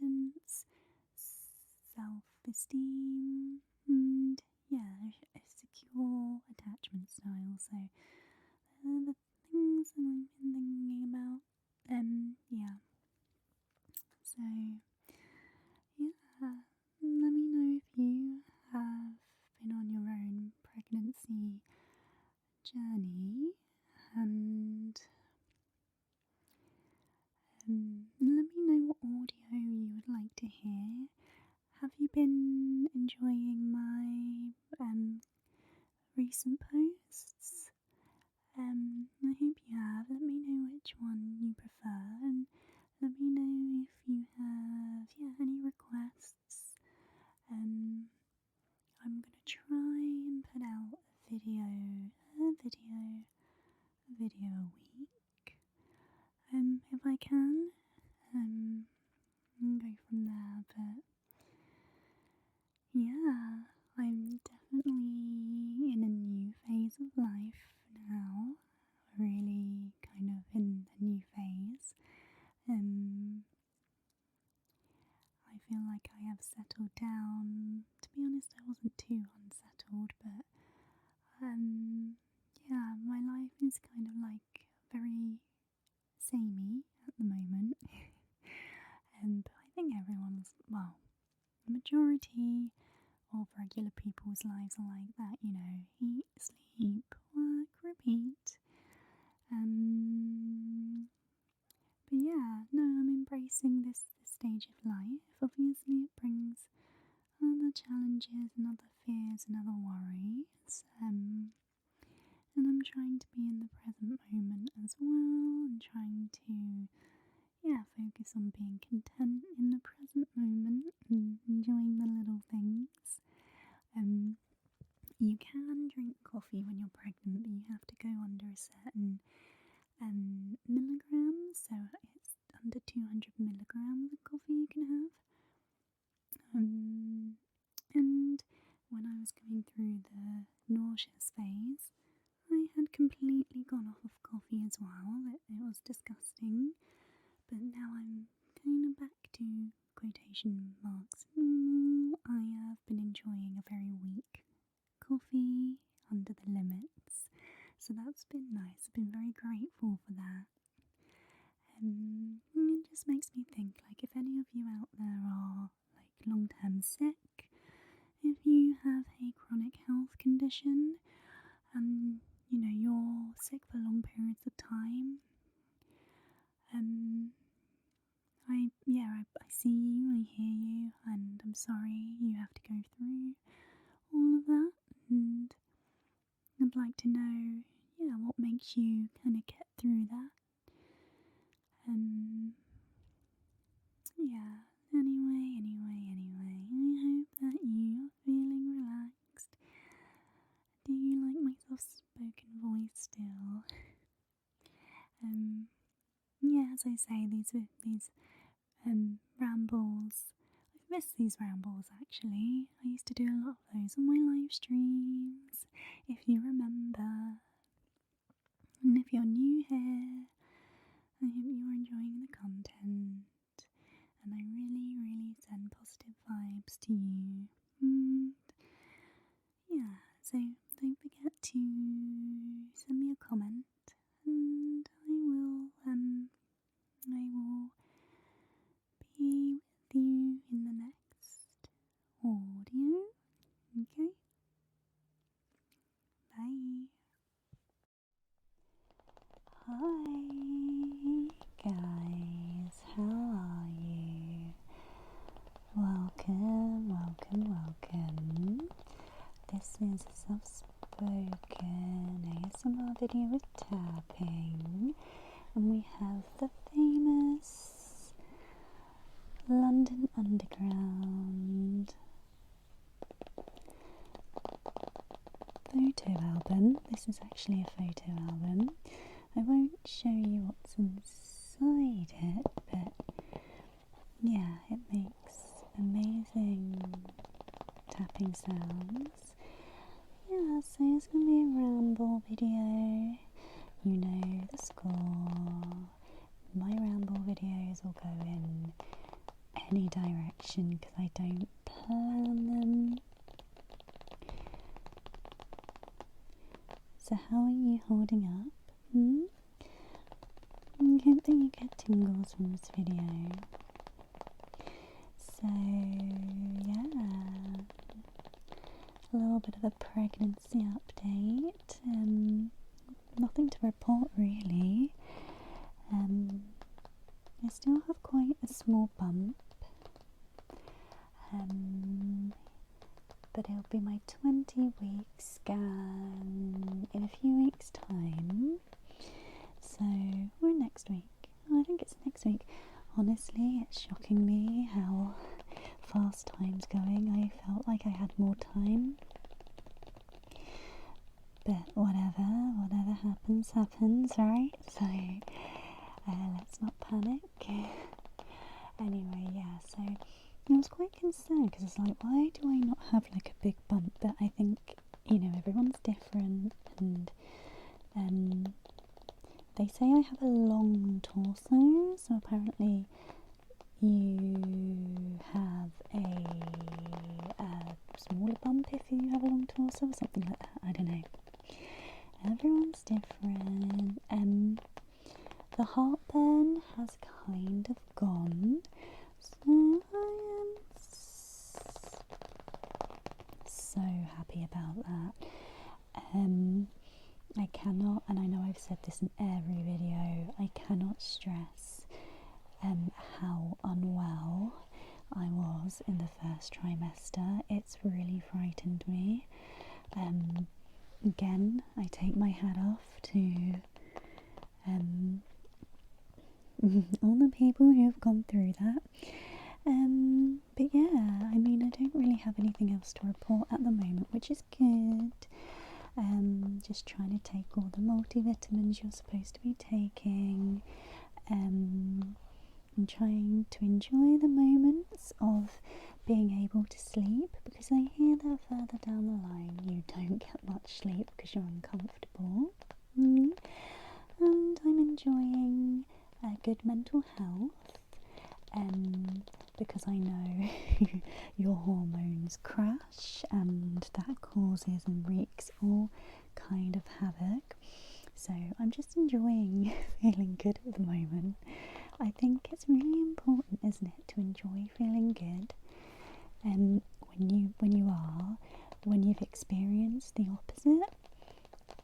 self-esteem, and yeah, a secure attachment style. So the things that I've been thinking about. Yeah. So yeah, let me know if you have been on your own pregnancy journey, and let me know what audio you would like to hear. Have you been enjoying my recent posts? I hope you have. Let me know which one you prefer, and let me know if you have any requests. I'm gonna try and put out a video a week. If I can, and go from there. But yeah, I'm definitely in a new phase of life now. Really kind of in a new phase. I feel like I have settled down. To be honest, I wasn't too unsettled, but yeah, my life is kind of like very samey at the moment. But I think everyone's, well, the majority of regular people's lives are like that, you know, eat, sleep, work, repeat. But yeah, no, I'm embracing this stage of life. Obviously, it brings other challenges and other fears and other worries. And I'm trying to be in the present moment as well, and trying to, focus on being content in the present moment and enjoying the little things. You can drink coffee when you're pregnant, but you have to go under a certain milligrams, so it's under 200 milligrams of coffee you can have. And when I was going through the nauseous phase, I had completely gone off of coffee as well. It was disgusting, but now I'm kind of back to quotation marks normal. I have been enjoying a very weak coffee under the limits, so that's been nice. I've been very grateful for that. It just makes me think, like, if any of you out there are like long-term sick, if you have a chronic health condition and you know you're sick for long periods of time, I see you, I hear you, and I'm sorry you have to go through all of that. And I'd like to know, what makes you kind of get through that. Anyway, I hope that you are feeling relaxed. Do you like my soft-spoken voice still? As I say, these rambles, I've missed these rambles actually. I used to do a lot of those on my live streams, if you remember. And if you're new here, I hope you're enjoying the content, and I really, really send positive vibes to you. And so don't forget to send me a comment, and I will be with you in the next audio. Okay? Bye. Hi guys, how are you? Welcome. This is a soft-spoken ASMR video with tapping, and we have the famous London Underground photo album. This is actually a photo album. I won't show you what's inside it, but yeah, it makes amazing tapping sounds. Yeah, so it's going to be a ramble video. You know the score. My ramble videos will go in any direction because I don't plan them. So how are you holding up? I hope that you get tingles from this video. So yeah, a little bit of a pregnancy update. Nothing to report really. I still have quite a small bump, but it'll be my 20-week scan in a few weeks' time. So, or next week. I think it's next week. Honestly, it's shocking me how fast time's going. I felt like I had more time. But whatever happens, right? So, let's not panic. Anyway, yeah, so I was quite concerned because it's like, why do I not have like a big bump? But I think, everyone's different, and they say I have a long torso, so apparently you have a smaller bump if you have a long torso or something like that. I don't know. Everyone's different. The heartburn has kind of gone, so I am so happy about that. I cannot, and I know I've said this in every video, I cannot stress how unwell I was in the first trimester. It's really frightened me. Again, I take my hat off to all the people who have gone through that. But yeah, I mean, I don't really have anything else to report at the moment, which is good. Just trying to take all the multivitamins you're supposed to be taking. I'm trying to enjoy the moments of being able to sleep, because I hear that further down the line you don't get much sleep because you're uncomfortable. And I'm enjoying good mental health, because I know your hormones crash and that causes and wreaks all kind of havoc. So I'm just enjoying feeling good at the moment. I think it's really important, isn't it, to enjoy feeling good. When you've experienced the opposite,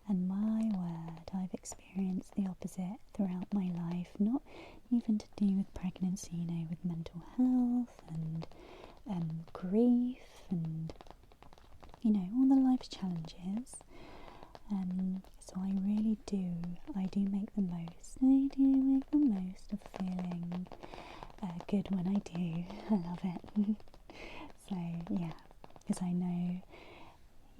and my word, I've experienced the opposite throughout my life, not even to do with pregnancy, with mental health and grief and, all the life's challenges. So I really do make the most. I do make the most of feeling good when I do. I love it. So yeah, because I know,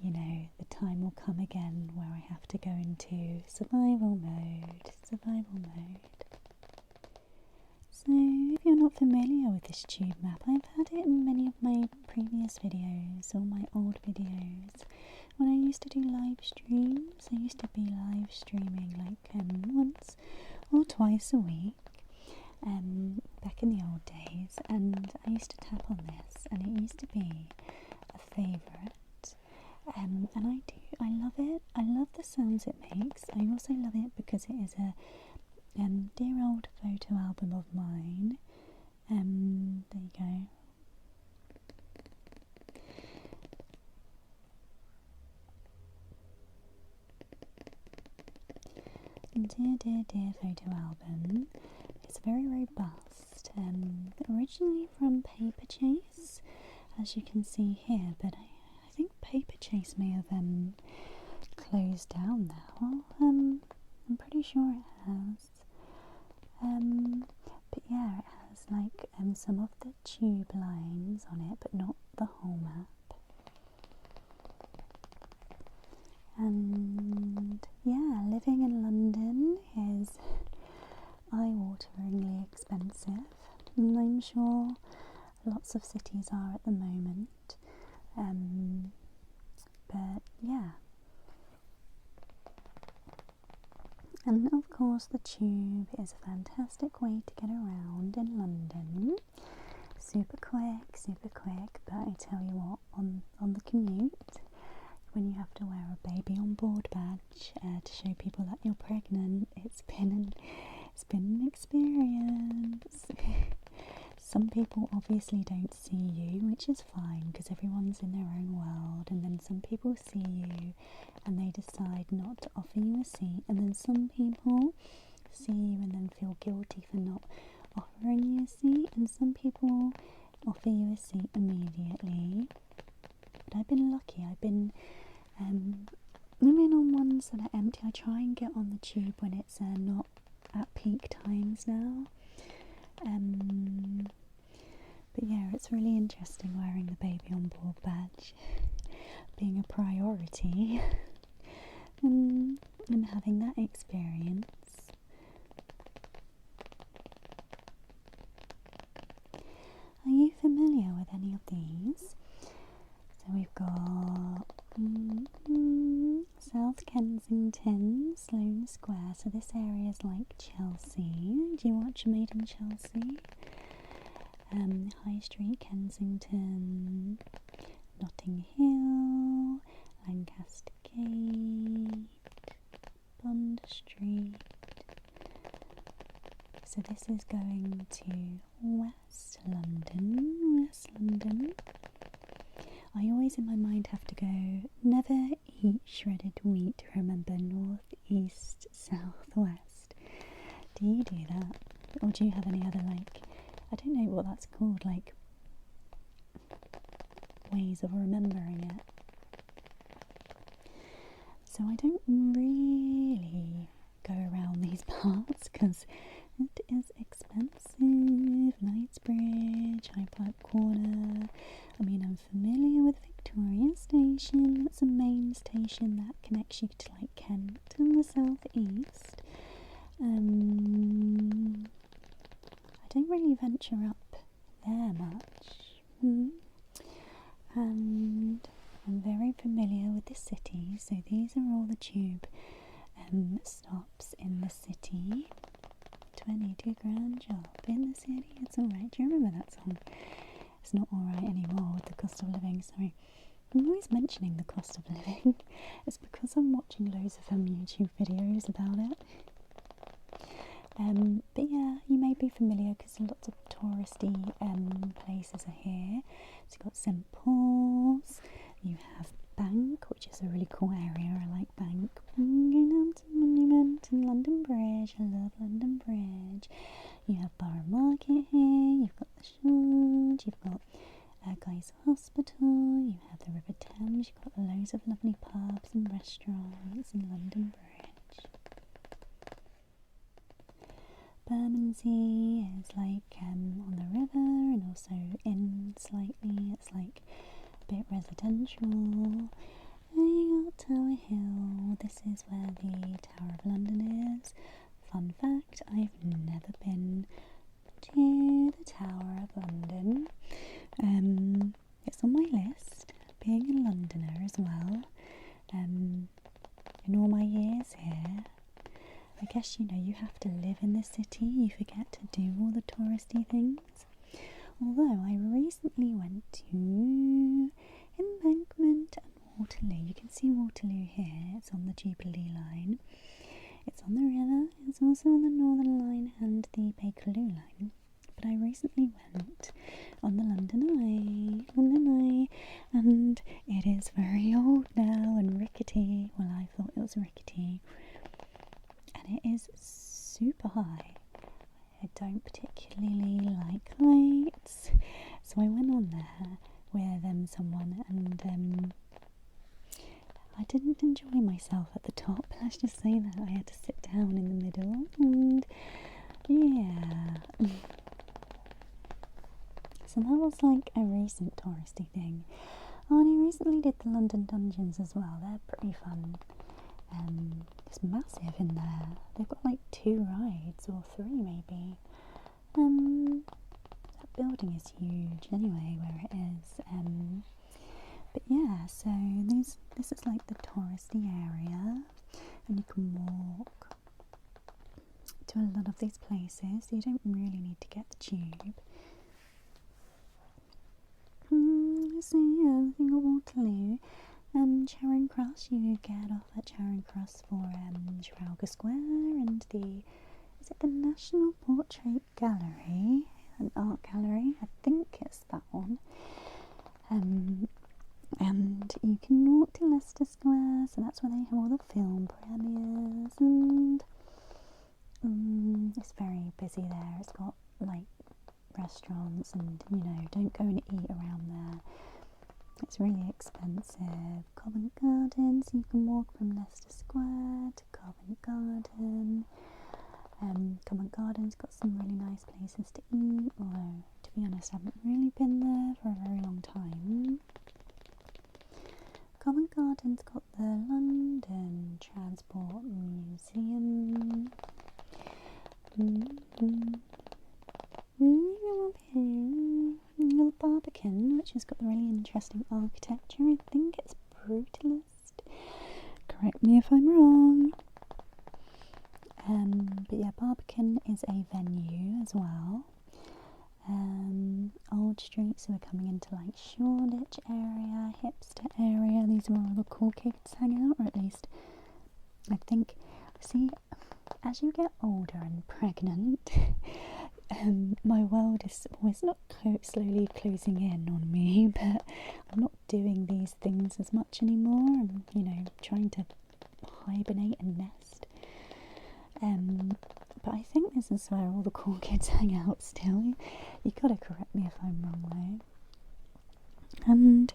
the time will come again where I have to go into survival mode. So if you're not familiar with this tube map, I've had it in many of my previous videos or my old videos. When I used to do live streams, I used to be live streaming like once or twice a week, back in the old days, and I used to tap on this, and it used to be a favourite. And I love it. I love the sounds it makes. I also love it because it is a dear old photo album of mine. There you go. Dear photo album. It's very robust. Originally from Paper Chase, as you can see here, but I think Paper Chase may have closed down now. I'm pretty sure it has. But yeah, it has like some of the tube lines on it, but not the whole map. And yeah, living in London is eye-wateringly expensive, and I'm sure lots of cities are at the moment. But yeah. And of course the tube is a fantastic way to get around in London. super quick, but I tell you what, on the commute, when you have to wear a baby on board badge to show people that you're pregnant, it's been an experience. Some people obviously don't see you, which is fine because everyone's in their own world, and then some people see you and they decide not to offer you a seat, and then some people see you and then feel guilty for not offering you a seat, and some people offer you a seat immediately. But I've been lucky. I've been on ones that are empty. I try and get on the tube when it's not at peak times now. But yeah, it's really interesting wearing the baby on board badge, being a priority, and having that experience. Are you familiar with any of these? So we've got South Kensington, Sloane Square. So this area is like Chelsea. Do you watch Made in Chelsea? High Street, Kensington, Notting Hill, Lancaster Gate, Bond Street. So this is going to West London. I always in my mind have to go, never eat shredded wheat, remember north, east, south, west. Do you do that? Or do you have any other, like, I don't know what that's called, like, ways of remembering it? So I don't really go around these parts because it is expensive. Knightsbridge, Hyde Park Corner. I mean, I'm familiar with Victoria Station. That's a main station that connects you to like Kent and the south east. I don't really venture up there much. And I'm very familiar with the city. So these are all the tube stops in the city. 22 grand job in the city, it's alright. Do you remember that song? It's not alright anymore with the cost of living, sorry. I'm always mentioning the cost of living. It's because I'm watching loads of YouTube videos about it. But yeah, you may be familiar because lots of touristy places are here. So you've got St Paul's, you have Bank, which is a really cool area. I like Bank. Going down to Monument and London Bridge. I love London Bridge. You have Borough Market here. You've got the Shard. You've got Guy's Hospital. You have the River Thames. You've got loads of lovely pubs and restaurants in London Bridge. Bermondsey is like on the river and also in slightly. It's like bit residential. And you got Tower Hill. This is where the Tower of London is. Fun fact, I've never been to the Tower of London. It's on my list, being a Londoner as well. In all my years here, I guess you have to live in the city. You forget to do all the touristy things. Although I recently went to Embankment and Waterloo. You can see Waterloo here. It's on the Jubilee line. It's on the river. It's also on the Northern line and the Bakerloo line. But I recently went on the London Eye, and it is very old now and rickety. Well, I thought it was rickety. And it is super high. I don't particularly like heights, so I went on there with someone, and I didn't enjoy myself at the top. Let's just say that. I had to sit down in the middle, and yeah. So that was like a recent touristy thing. Oh, and I recently did the London Dungeons as well. They're pretty fun. It's massive in there. They've got like 2 rides or 3 maybe. That building is huge anyway where it is. But yeah, so this is like the touristy area, and you can walk to a lot of these places. So you don't really need to get the tube. so yeah, I think of Waterloo. Charing Cross, you get off at Charing Cross for Trafalgar Square and is it the National Portrait Gallery, an art gallery? I think it's that one. And you can walk to Leicester Square, so that's where they have all the film premieres, and it's very busy there. It's got like restaurants, and don't go and eat around there. It's really expensive. Covent Garden, so you can walk from Leicester Square to Covent Garden. Covent Garden's got some really nice places to eat, although to be honest I haven't really been there for a very long time. Covent Garden's got the London Transport Museum. The Barbican, which has got the really interesting architecture. I think it's brutalist. Correct me if I'm wrong. But yeah, Barbican is a venue as well. Old Street, so we're coming into like Shoreditch area, hipster area. These are where all the cool kids hang out, or at least I think. See, as you get older and pregnant, my world is always not slowly closing in on me, but I'm not doing these things as much anymore. I'm, trying to hibernate and nest. But I think this is where all the cool kids hang out still. You gotta correct me if I'm wrong though. And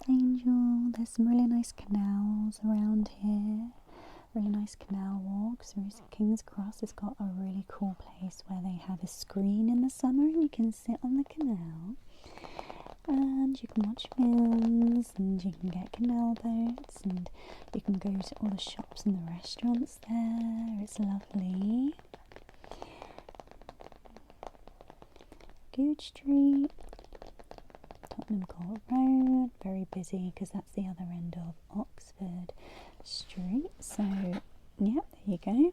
Angel, there's some really nice canals around here. Really nice canal walks. King's Cross has got a really cool place where they have a screen in the summer and you can sit on the canal and you can watch films and you can get canal boats and you can go to all the shops and the restaurants there. It's lovely. Good Street, Tottenham Court Road, very busy because that's the other end of Oxford Street. So yeah, there you go.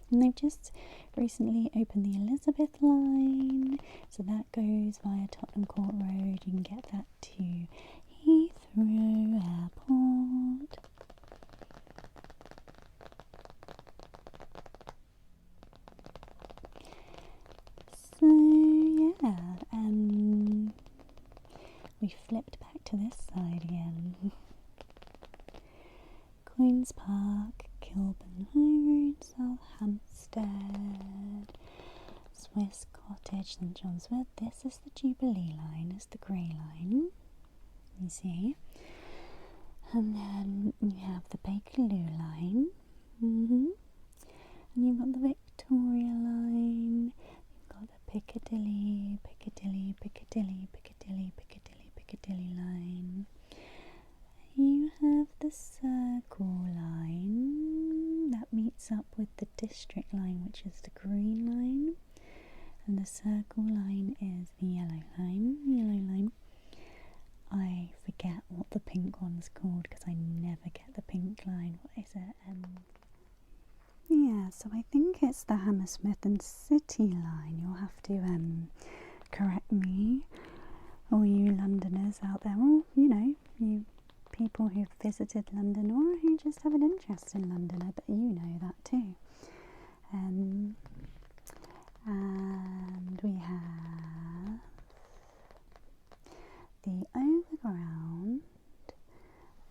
And they've just recently opened the Elizabeth line, so that goes via Tottenham Court Road. You can get that to Heathrow Airport. So yeah, we flipped back to this side again. Queen's Park, Kilburn High Road, South Hampstead, Swiss Cottage, St John's Wood. This is the Jubilee line, it's the grey line, you see. And then you have the Bakerloo line, and you've got the Victoria line, you've got the Piccadilly line. You have the Circle line that meets up with the District line, which is the green line, and the Circle line is the yellow line. I forget what the pink one's called because I never get the pink line. What is it? Yeah, so I think it's the Hammersmith and City line. You'll have to correct me, all you Londoners out there, or you people who've visited London or who just have an interest in London. I bet you know that too. And we have the Overground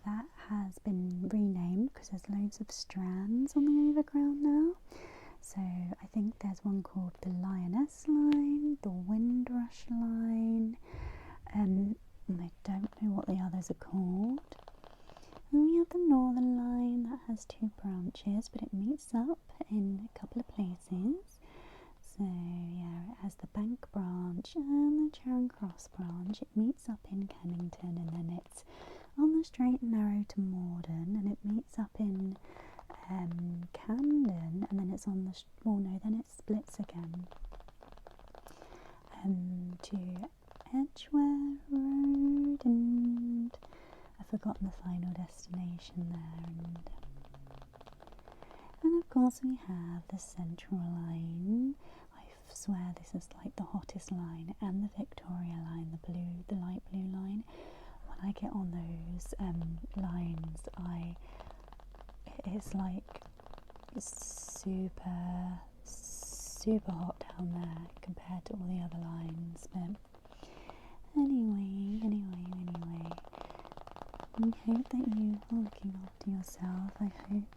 that has been renamed because there's loads of strands on the Overground now. So I think there's one called the Lioness line, the Windrush line, and I don't know what the others are called. And we have the Northern line that has 2 branches, but it meets up in a couple of places. So yeah, it has the Bank branch and the Charing Cross branch. It meets up in Kennington, and then it's on the straight and narrow to Morden, and it meets up in Camden, and then it's on the then it splits again to Edgware Road, and I've forgotten the final destination there. And of course we have the Central line. I swear this is like the hottest line, and the Victoria line, the light blue line. When I get on those lines, it's like super hot down there compared to all the other lines. But anyway, I hope that you are looking after yourself. I hope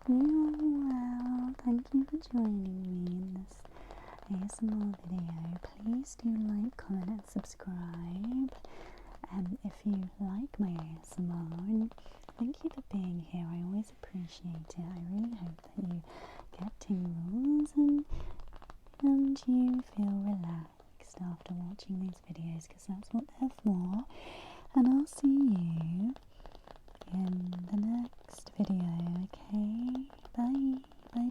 you are well. Thank you for joining me in this ASMR video. Please do like, comment and subscribe if you like my ASMR, and thank you for being here. I always appreciate it. I really hope that you get tingles and you feel relaxed after watching these videos, because that's what they're for. And I'll see you in the next video, okay? Bye. Bye.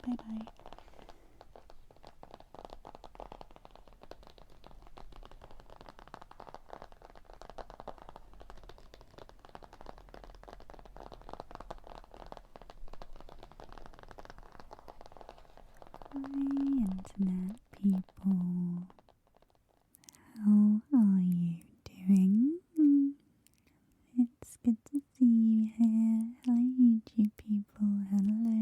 Hi internet people, how are you doing? It's good to see you here. Hi YouTube people, hello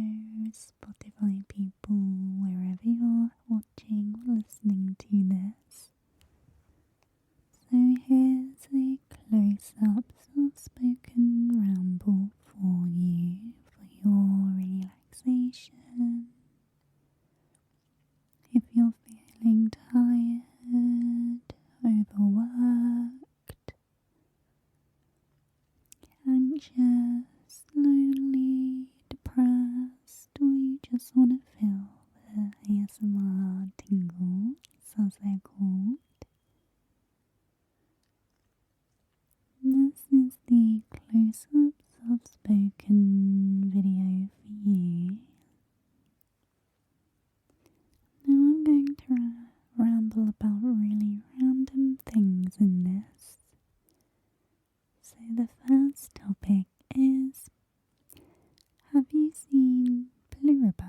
Spotify people, wherever you're watching or listening to this. So here's a close-up soft-spoken ramble for you, for your relaxation. If you're feeling tired, overworked, anxious, lonely, depressed, or you just want to feel the ASMR tingles, as they're called, this is the close-up soft-spoken video for you. Now I'm going to ramble about really random things in this. So the first topic is, have you seen Pluribus?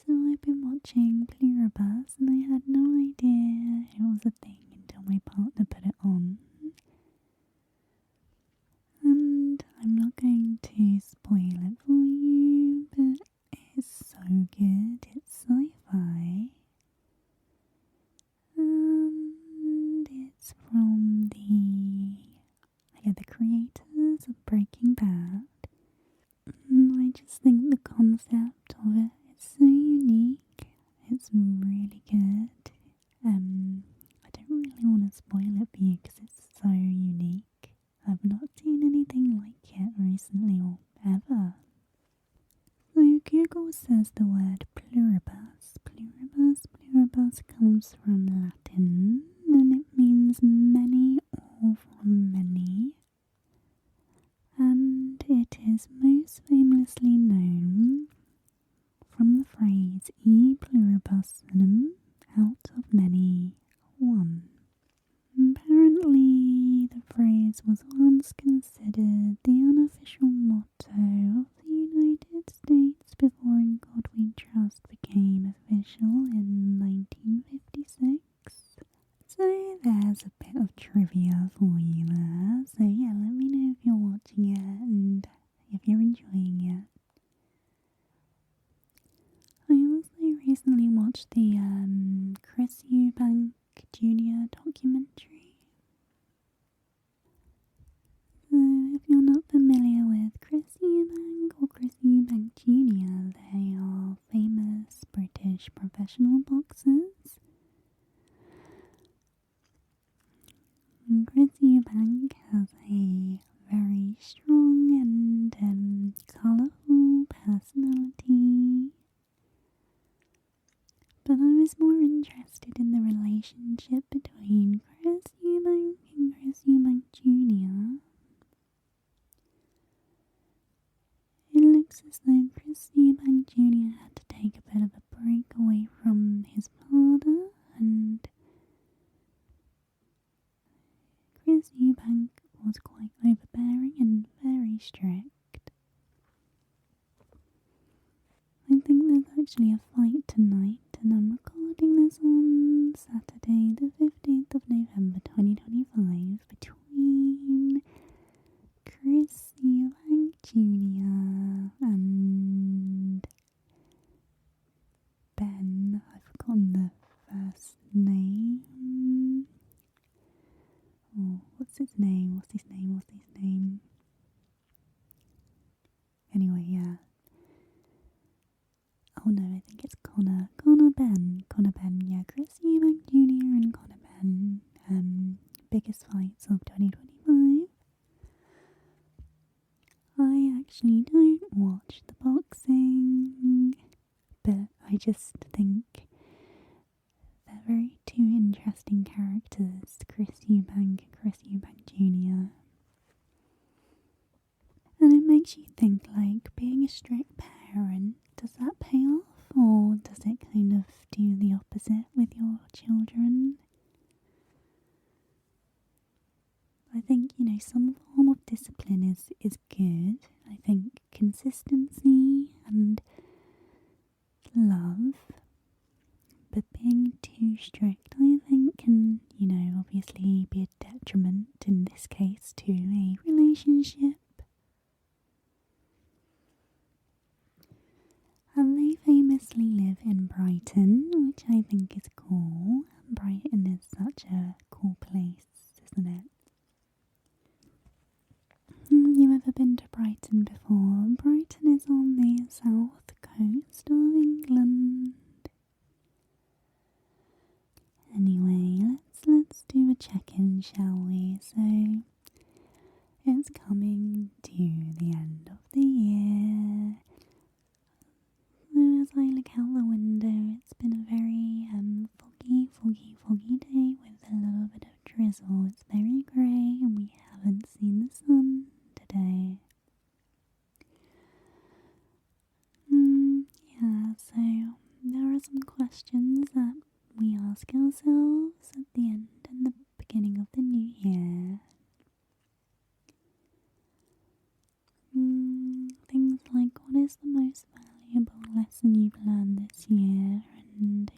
So I've been watching Pluribus and I had no idea it was a thing until my partner put it on. And I'm not going to spoil it for you, but it's so good. It's sci-fi. And it's from the creators of Breaking Bad. And I just think the concept of it is so unique. It's really good. I don't really want to spoil it for you because it's so unique. I've not seen anything like it recently or ever. So Google says the word pluribus. Pluribus comes from Latin and it means many or from many. And it is most famously known from the phrase e pluribus unum, out of many, one. Apparently, the phrase was once considered the unofficial motto of the United States before In God We Trust became official in 1956. So there's a bit of trivia for you there. So yeah, let me know if you're watching it and if you're enjoying it. I also recently watched the Chris Eubank Jr. documentary. So if you're not familiar with Chris Eubank or Chris Eubank Jr., they are famous British professional boxers. And Chris Eubank has a very strong and colourful personality. But I was more interested in the relationship between Chris Eubank and Chris Eubank Jr. It looks as though Chris Eubank Jr. had to take a bit of a break away from his father, and Chris Eubank was quite overbearing and very strict. actually a fight tonight, and I'm recording this on Saturday, the 15th of November 2025, between Chris Eubank Jr. and Ben. I've forgotten the first name. Oh, what's his name? Anyway, yeah. Oh no, I think it's Connor Ben, yeah, Chris Eubank Jr. and Connor Ben. Biggest fights of 2025. I actually don't watch the boxing, but I just think they're very two interesting characters, Chris Eubank and Chris Eubank Jr. And it makes you think, like, being a strict parent, does that pay off? Or does it kind of do the opposite with your children? I think, some form of discipline is good. I think consistency and love, but being too strict, I think, can, obviously be a detriment, in this case, to a relationship. And they famously live in Brighton, which I think is cool. Brighton is such a cool place, isn't it? You ever been to Brighton before? Brighton is on the south coast of England. Anyway, let's do a check-in, shall we? So, it's coming to the end of the year. As I look out the window, it's been a very foggy day with a little bit of drizzle. It's very grey and we haven't seen the sun today. Yeah, so there are some questions that we ask ourselves at the end and the beginning of the new year. Things like, what is the most valuable lesson you've learned this year, and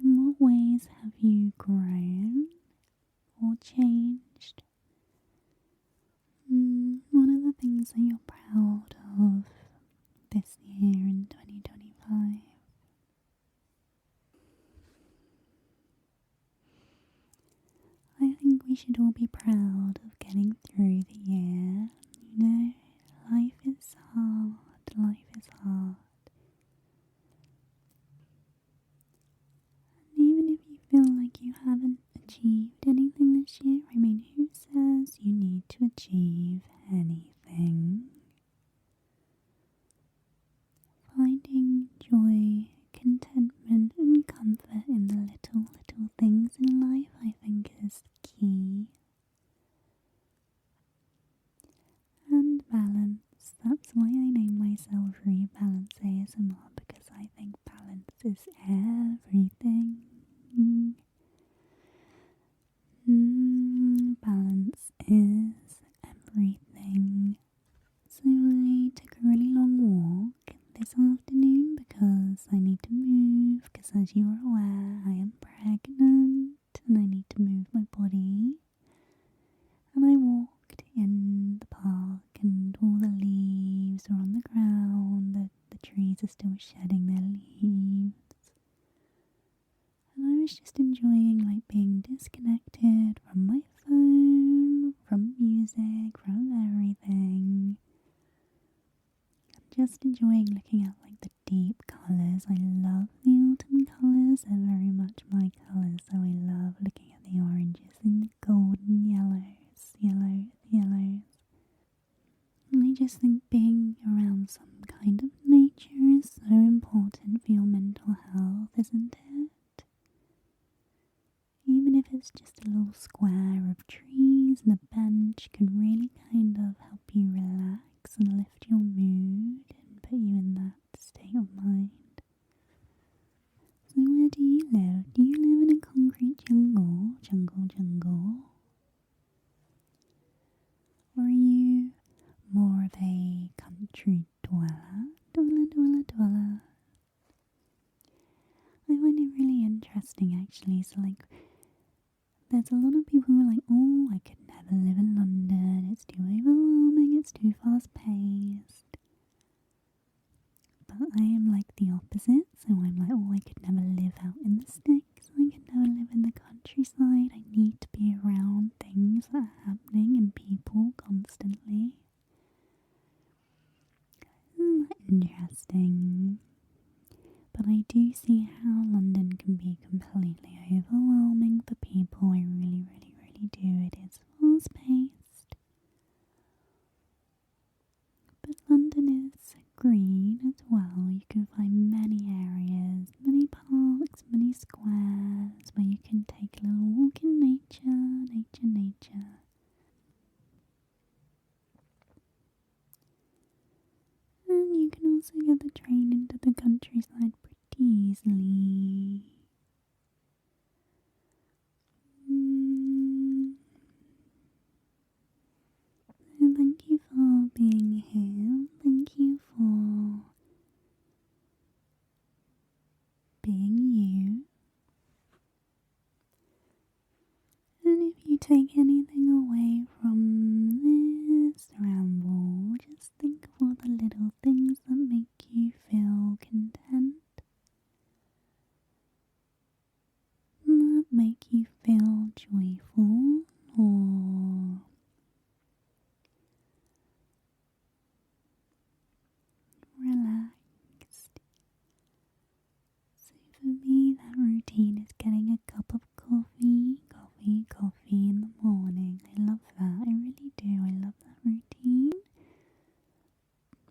in what ways have you grown or changed? What are the things that you're proud of this year in 2025? I think we should all be proud of getting through the year. Life is hard. And even if you feel like you haven't achieved anything this year, who says you need to achieve anything? Finding joy, contentment and comfort in the little things in life, I think, is key. And balance. That's why I named myself RebalanceASMR, because I think balance is everything. Balance is everything. So I took a really long walk this afternoon because I need to move, because as you are aware, I am pregnant and I need to move my body. And I walked in the park and all the leaves are on the ground, the trees are still shedding their leaves. And I was just enjoying, like, being disconnected from my phone, from music, from everything. Just enjoying looking at, like, the deep colours. I love the autumn colours, they're very much my colours, so I love looking at the oranges and the golden yellows. And I just think being around some kind of nature is so important for your mental health, isn't it? Even if it's just a little square of trees and a bench, can really kind of help you relax and lift your mood and put you in that state of mind. So where do you live? Do you live in a concrete jungle? Or are you more of a country dweller? interesting actually. So like, there's a lot of people who are like, oh, I could never live in London. It's too overwhelming. It's too fast paced. But I am like the opposite. So I'm like, oh, I could never live out in the sticks. I could never live in the countryside. I need to be around things that are happening and people constantly. Isn't that interesting? But I do see how London can be completely overwhelming for people. I really, really, really do. It is fast paced. But London is green as well. You can find many areas, many parks, many squares where you can take a little walk in nature. And you can also get the train into the countryside pretty easily. So thank you for being here. Thank you for being you. And if you take anything away from this ramble, just think of all the little things that make you feel content, that make you feel joyful or relaxed. So for me, that routine is getting a cup of coffee in the morning. I love that. I really do. I love that routine.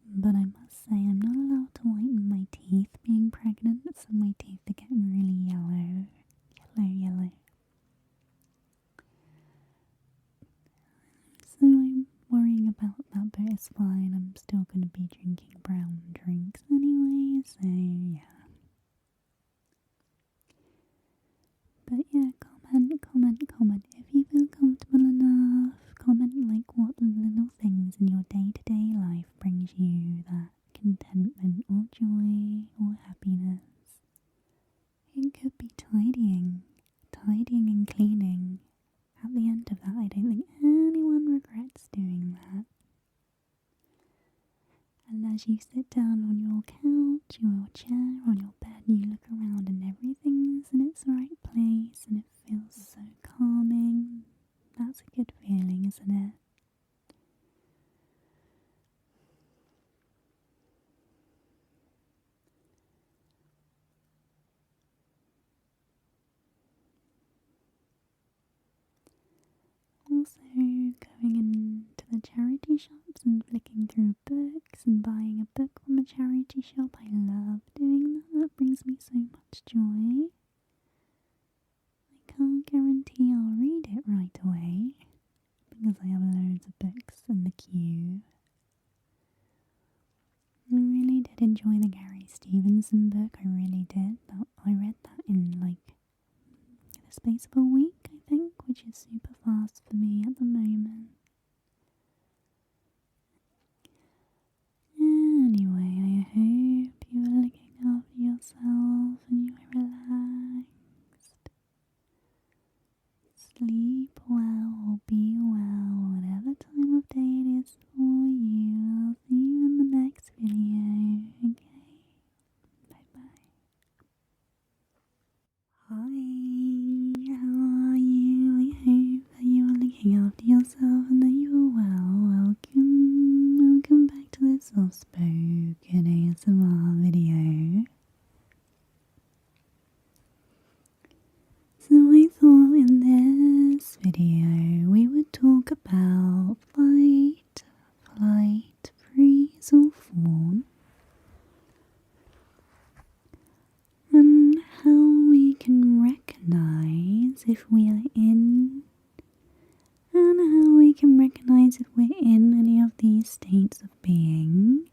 But I must say, I'm not allowed to whiten my teeth being pregnant, so my teeth are getting really yellow. So I'm worrying about that, but it's fine. I'm still going to be drinking brown drinks anyway, so yeah. But yeah, comment. If you feel comfortable enough, comment like what little things in your day-to-day life brings you that contentment or joy or happiness. It could be tidying and cleaning. At the end of that, I don't think anyone regrets doing that. And as you sit down on your couch, or your chair, on your bed, you look around and everything's in its right place and it feels so calming. That's a good feeling, isn't it? Also going into the charity shops and flicking through books and buying a book from a charity shop. I love doing that. That brings me so much joy. I can't guarantee I'll read it right away because I have loads of books in the queue. I really did enjoy the Gary Stevenson book. I really did. I read that in like the space of a week, I think, which is super fast for me at the moment. Anyway, I hope you are looking after yourself and you are relaxed. Sleep well or be well, whatever time of day it is for you. I'll see you in the next video, okay? Bye-bye. Hi, how are you? I hope that you are looking after yourself and that you are well. Welcome back to this soft-spoken ASMR video. So I thought in this video we would talk about fight, flight, freeze or fawn, and how we can recognize if we are in, and how we can recognize if we're in any of these states of being.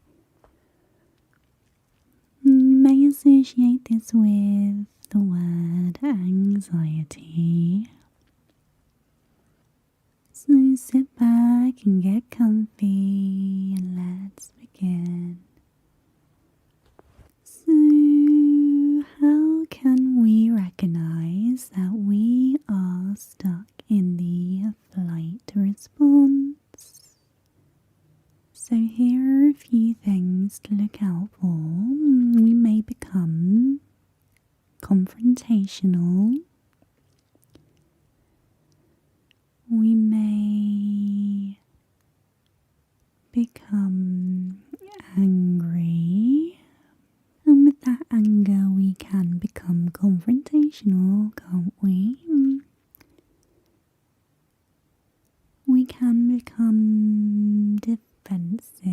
You may associate this with the word anxiety. So sit back and get comfy and let's begin. So how can we recognize confrontational. We may become angry, and with that anger we can become confrontational, can't we? We can become defensive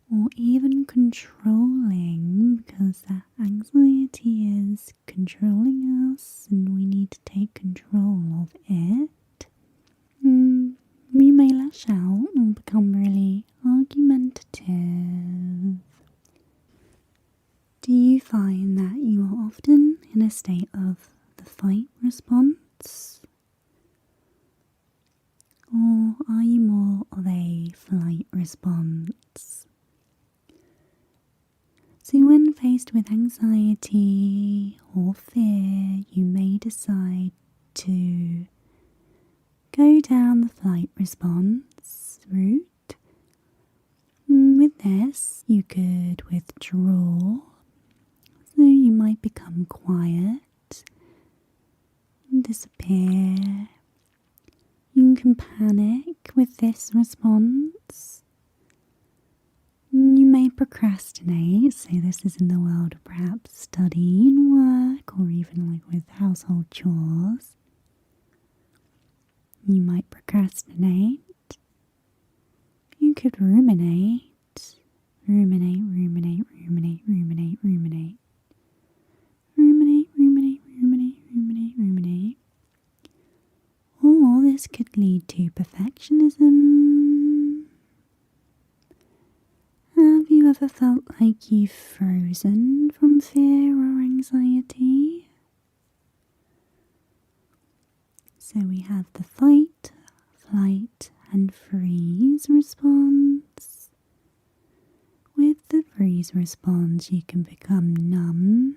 or even controlling, because that anxiety is controlling us and we need to take control of it. We may lash out or become really argumentative. Do you find that you are often in a state of the fight response? Or are you more of a flight response? So when faced with anxiety or fear, you may decide to go down the flight response route. With this, you could withdraw. So you might become quiet and disappear. You can panic with this response. You may procrastinate, so this is in the world of perhaps study and work, or even like with household chores. You might procrastinate. You could ruminate. Ruminate, ruminate, ruminate, ruminate, ruminate. Ruminate, ruminate, ruminate, ruminate, ruminate. Or this could lead to perfectionism. Have you ever felt like you've frozen from fear or anxiety? So we have the fight, flight, and freeze response. With the freeze response, you can become numb.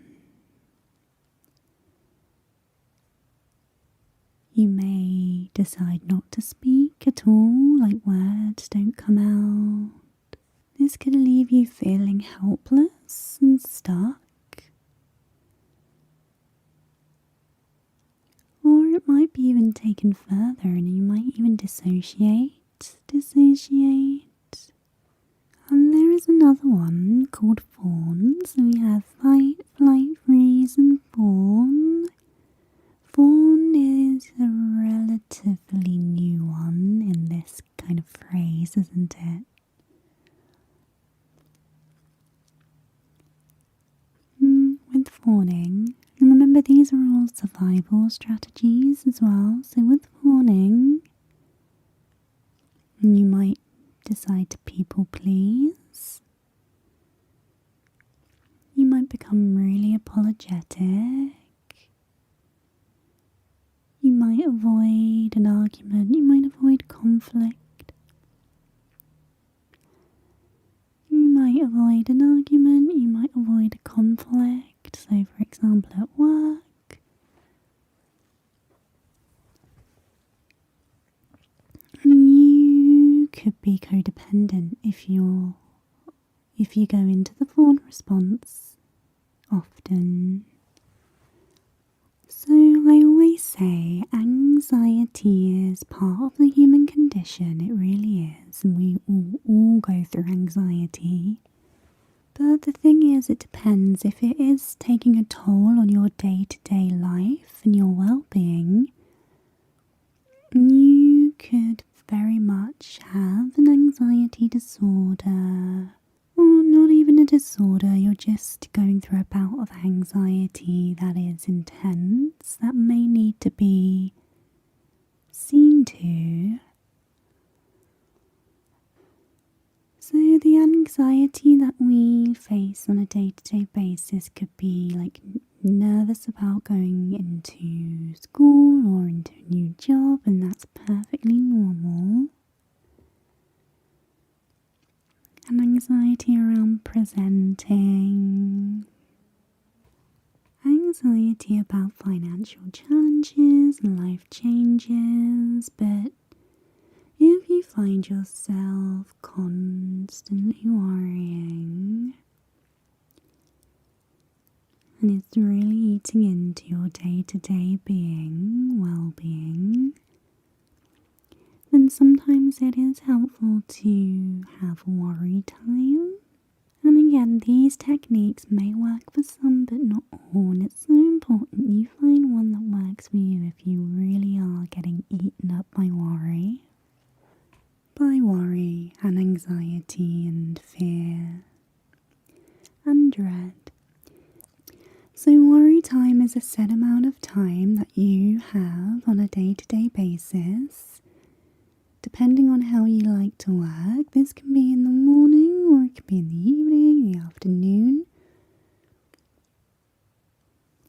You may decide not to speak at all, like words don't come out. This could leave you feeling helpless and stuck. Or it might be even taken further and you might even dissociate. And there is another one called fawn. So we have fight, flight, freeze, and fawn. Fawn is a relatively new one in this kind of phrase, isn't it? With fawning, and remember these are all survival strategies as well. So with fawning, you might decide to people please. You might become really apologetic. You might avoid an argument. You might avoid conflict. You might avoid an argument. You might avoid a conflict. So for example at work. You could be codependent if you go into the fawn response often. So I always say anxiety is part of the human condition. It really is, and we all go through anxiety. But the thing is, it depends. If it is taking a toll on your day-to-day life and your well-being, you could very much have an anxiety disorder. Or not even a disorder, you're just going through a bout of anxiety that is intense, that may need to be seen to. So the anxiety that we face on a day-to-day basis could be like nervous about going into school or into a new job, and that's perfectly normal. And anxiety around presenting. Anxiety about financial challenges and life changes, but if you find yourself constantly worrying, and it's really eating into your day-to-day well-being, then sometimes it is helpful to have worry time. And again, these techniques may work for some but not all, and it's so important you find one that works for you if you really are getting eaten up by worry. By worry and anxiety and fear and dread. So worry time is a set amount of time that you have on a day-to-day basis. Depending on how you like to work, this can be in the morning or it can be in the evening, the afternoon.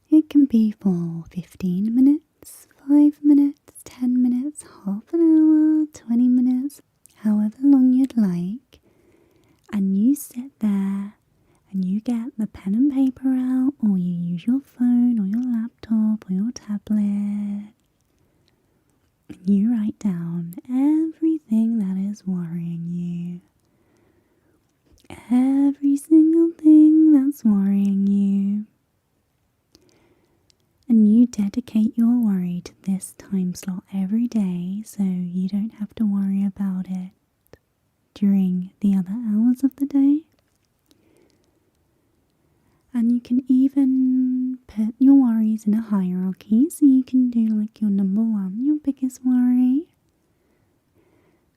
It can be for 15 minutes, 5 minutes, 10 minutes, half an hour, 20 minutes, however long you'd like. And you sit there and you get the pen and paper out, or you use your phone or your laptop or your tablet. You write down everything that is worrying you. Every single thing that's worrying you. And you dedicate your worry to this time slot every day so you don't have to worry about it during the other hours of the day. And you can even put your worries in a hierarchy, so you can do like your number one, your biggest worry,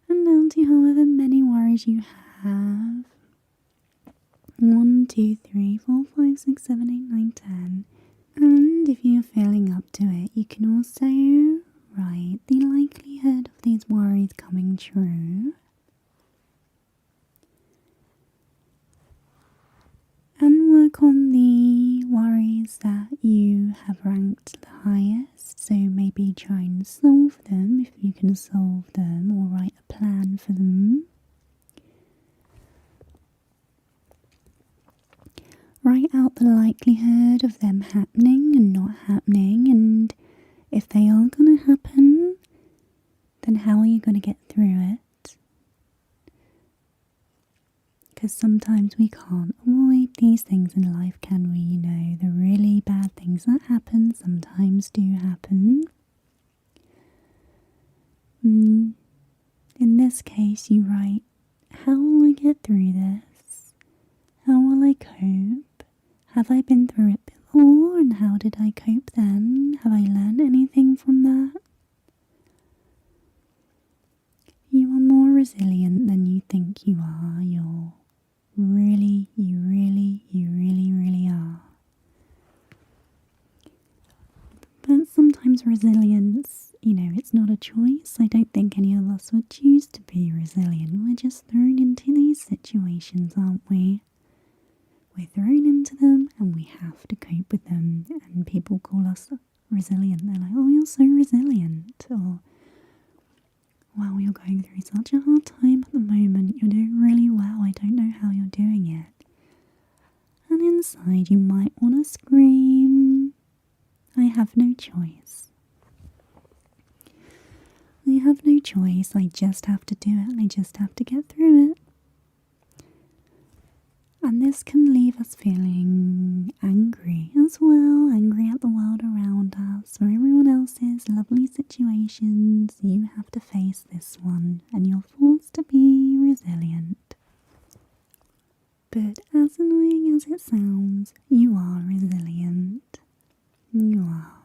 and down to however many worries you have. 1, 2, 3, 4, 5, 6, 7, 8, 9, 10. And if you're feeling up to it, you can also write the likelihood of these worries coming true. And work on the worries that you have ranked the highest. So maybe try and solve them if you can solve them, or write a plan for them. Write out the likelihood of them happening and not happening, and if they are going to happen, then how are you going to get through it? Because sometimes we can't avoid these things in life, can we? You know, the really bad things that happen sometimes do happen. In this case, you write, how will I get through this? How will I cope? Have I been through it before, and how did I cope then? Have I learned anything from that? You are more resilient than you think you are. You really are. But sometimes resilience, it's not a choice. I don't think any of us would choose to be resilient. We're just thrown into these situations, aren't we? We're thrown into them and we have to cope with them. And people call us resilient. They're like, oh, you're so resilient. Or, wow, you're going through such a hard time at the moment. You're doing really well. I don't know how you're doing it. And inside you might want to scream, I have no choice. I have no choice. I just have to do it. I just have to get through it. And this can leave us feeling angry as well, angry at the world around us, or everyone else's lovely situations. You have to face this one, and you're forced to be resilient. But as annoying as it sounds, you are resilient. You are.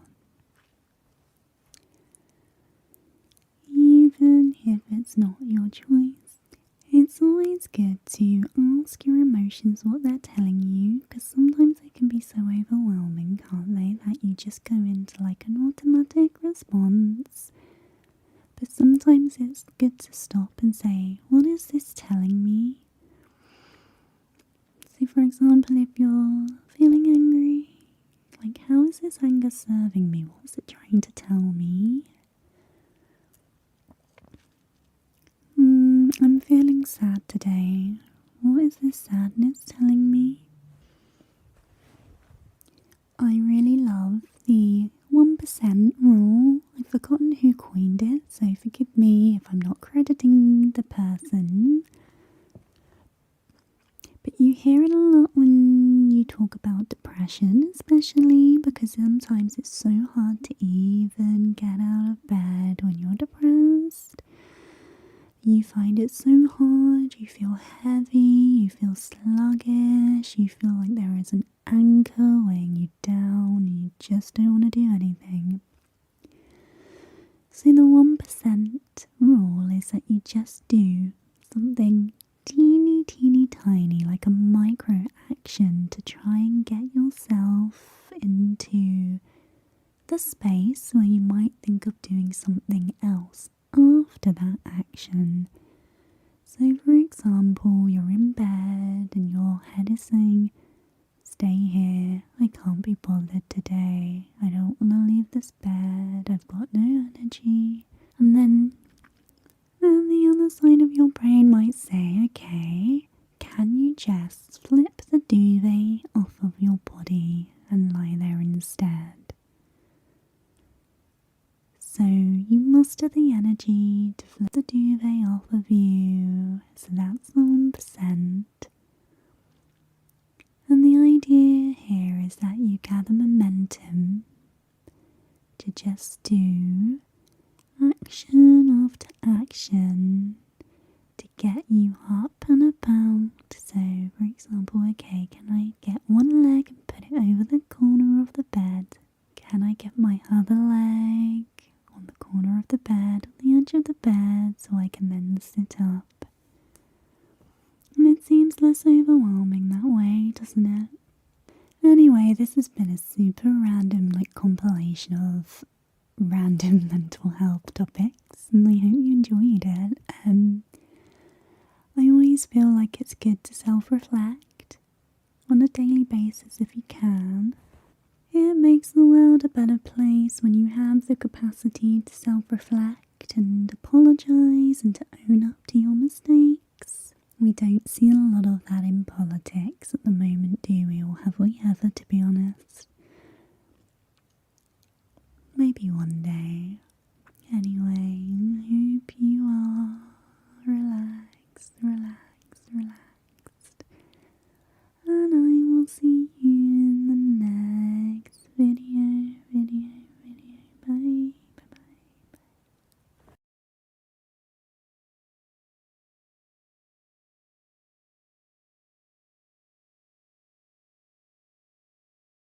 Even if it's not your choice, it's always good to ask your emotions what they're telling you, because sometimes they can be so overwhelming, can't they, that you just go into like an automatic response. But sometimes it's good to stop and say, what is this telling me? So for example, if you're feeling angry, like, how is this anger serving me? What's it trying to tell me? I'm feeling sad today. What is this sadness telling me? I really love the 1% rule. I've forgotten who coined it, so forgive me if I'm not crediting the person. But you hear it a lot when you talk about depression depression, especially because sometimes it's so hard to even get out of bed when you're depressed. You find it so hard, you feel heavy, you feel sluggish, you feel like there is an anchor weighing you down, and you just don't want to do anything. So the 1% rule is that you just do something teeny tiny, like a micro action, to try and get yourself into the space where you might think of doing something else after that action. So for example, you're in bed and your head is saying, stay here, I can't be bothered today, I don't want to leave this bed, I've got no energy. And then the other side of your brain might say, okay, can you just flip the duvet off of your body and lie there instead? So you muster the energy to flip the duvet off of you, so that's the 1%. And the idea here is that you gather momentum to just do action after action to get you up and about. So, for example, okay, can I get one leg and put it over the corner of the bed? Can I get my other leg on the corner of the bed, on the edge of the bed, so I can then sit up? And it seems less overwhelming that way, doesn't it? Anyway, this has been a super random compilation of random mental health topics, and I hope you enjoyed it. I always feel like it's good to self-reflect on a daily basis if you can. It makes the world a better place when you have the capacity to self-reflect and apologise and to own up to your mistakes. We don't see a lot of that in politics at the moment, do we? Or have we ever, to be honest? Maybe one day.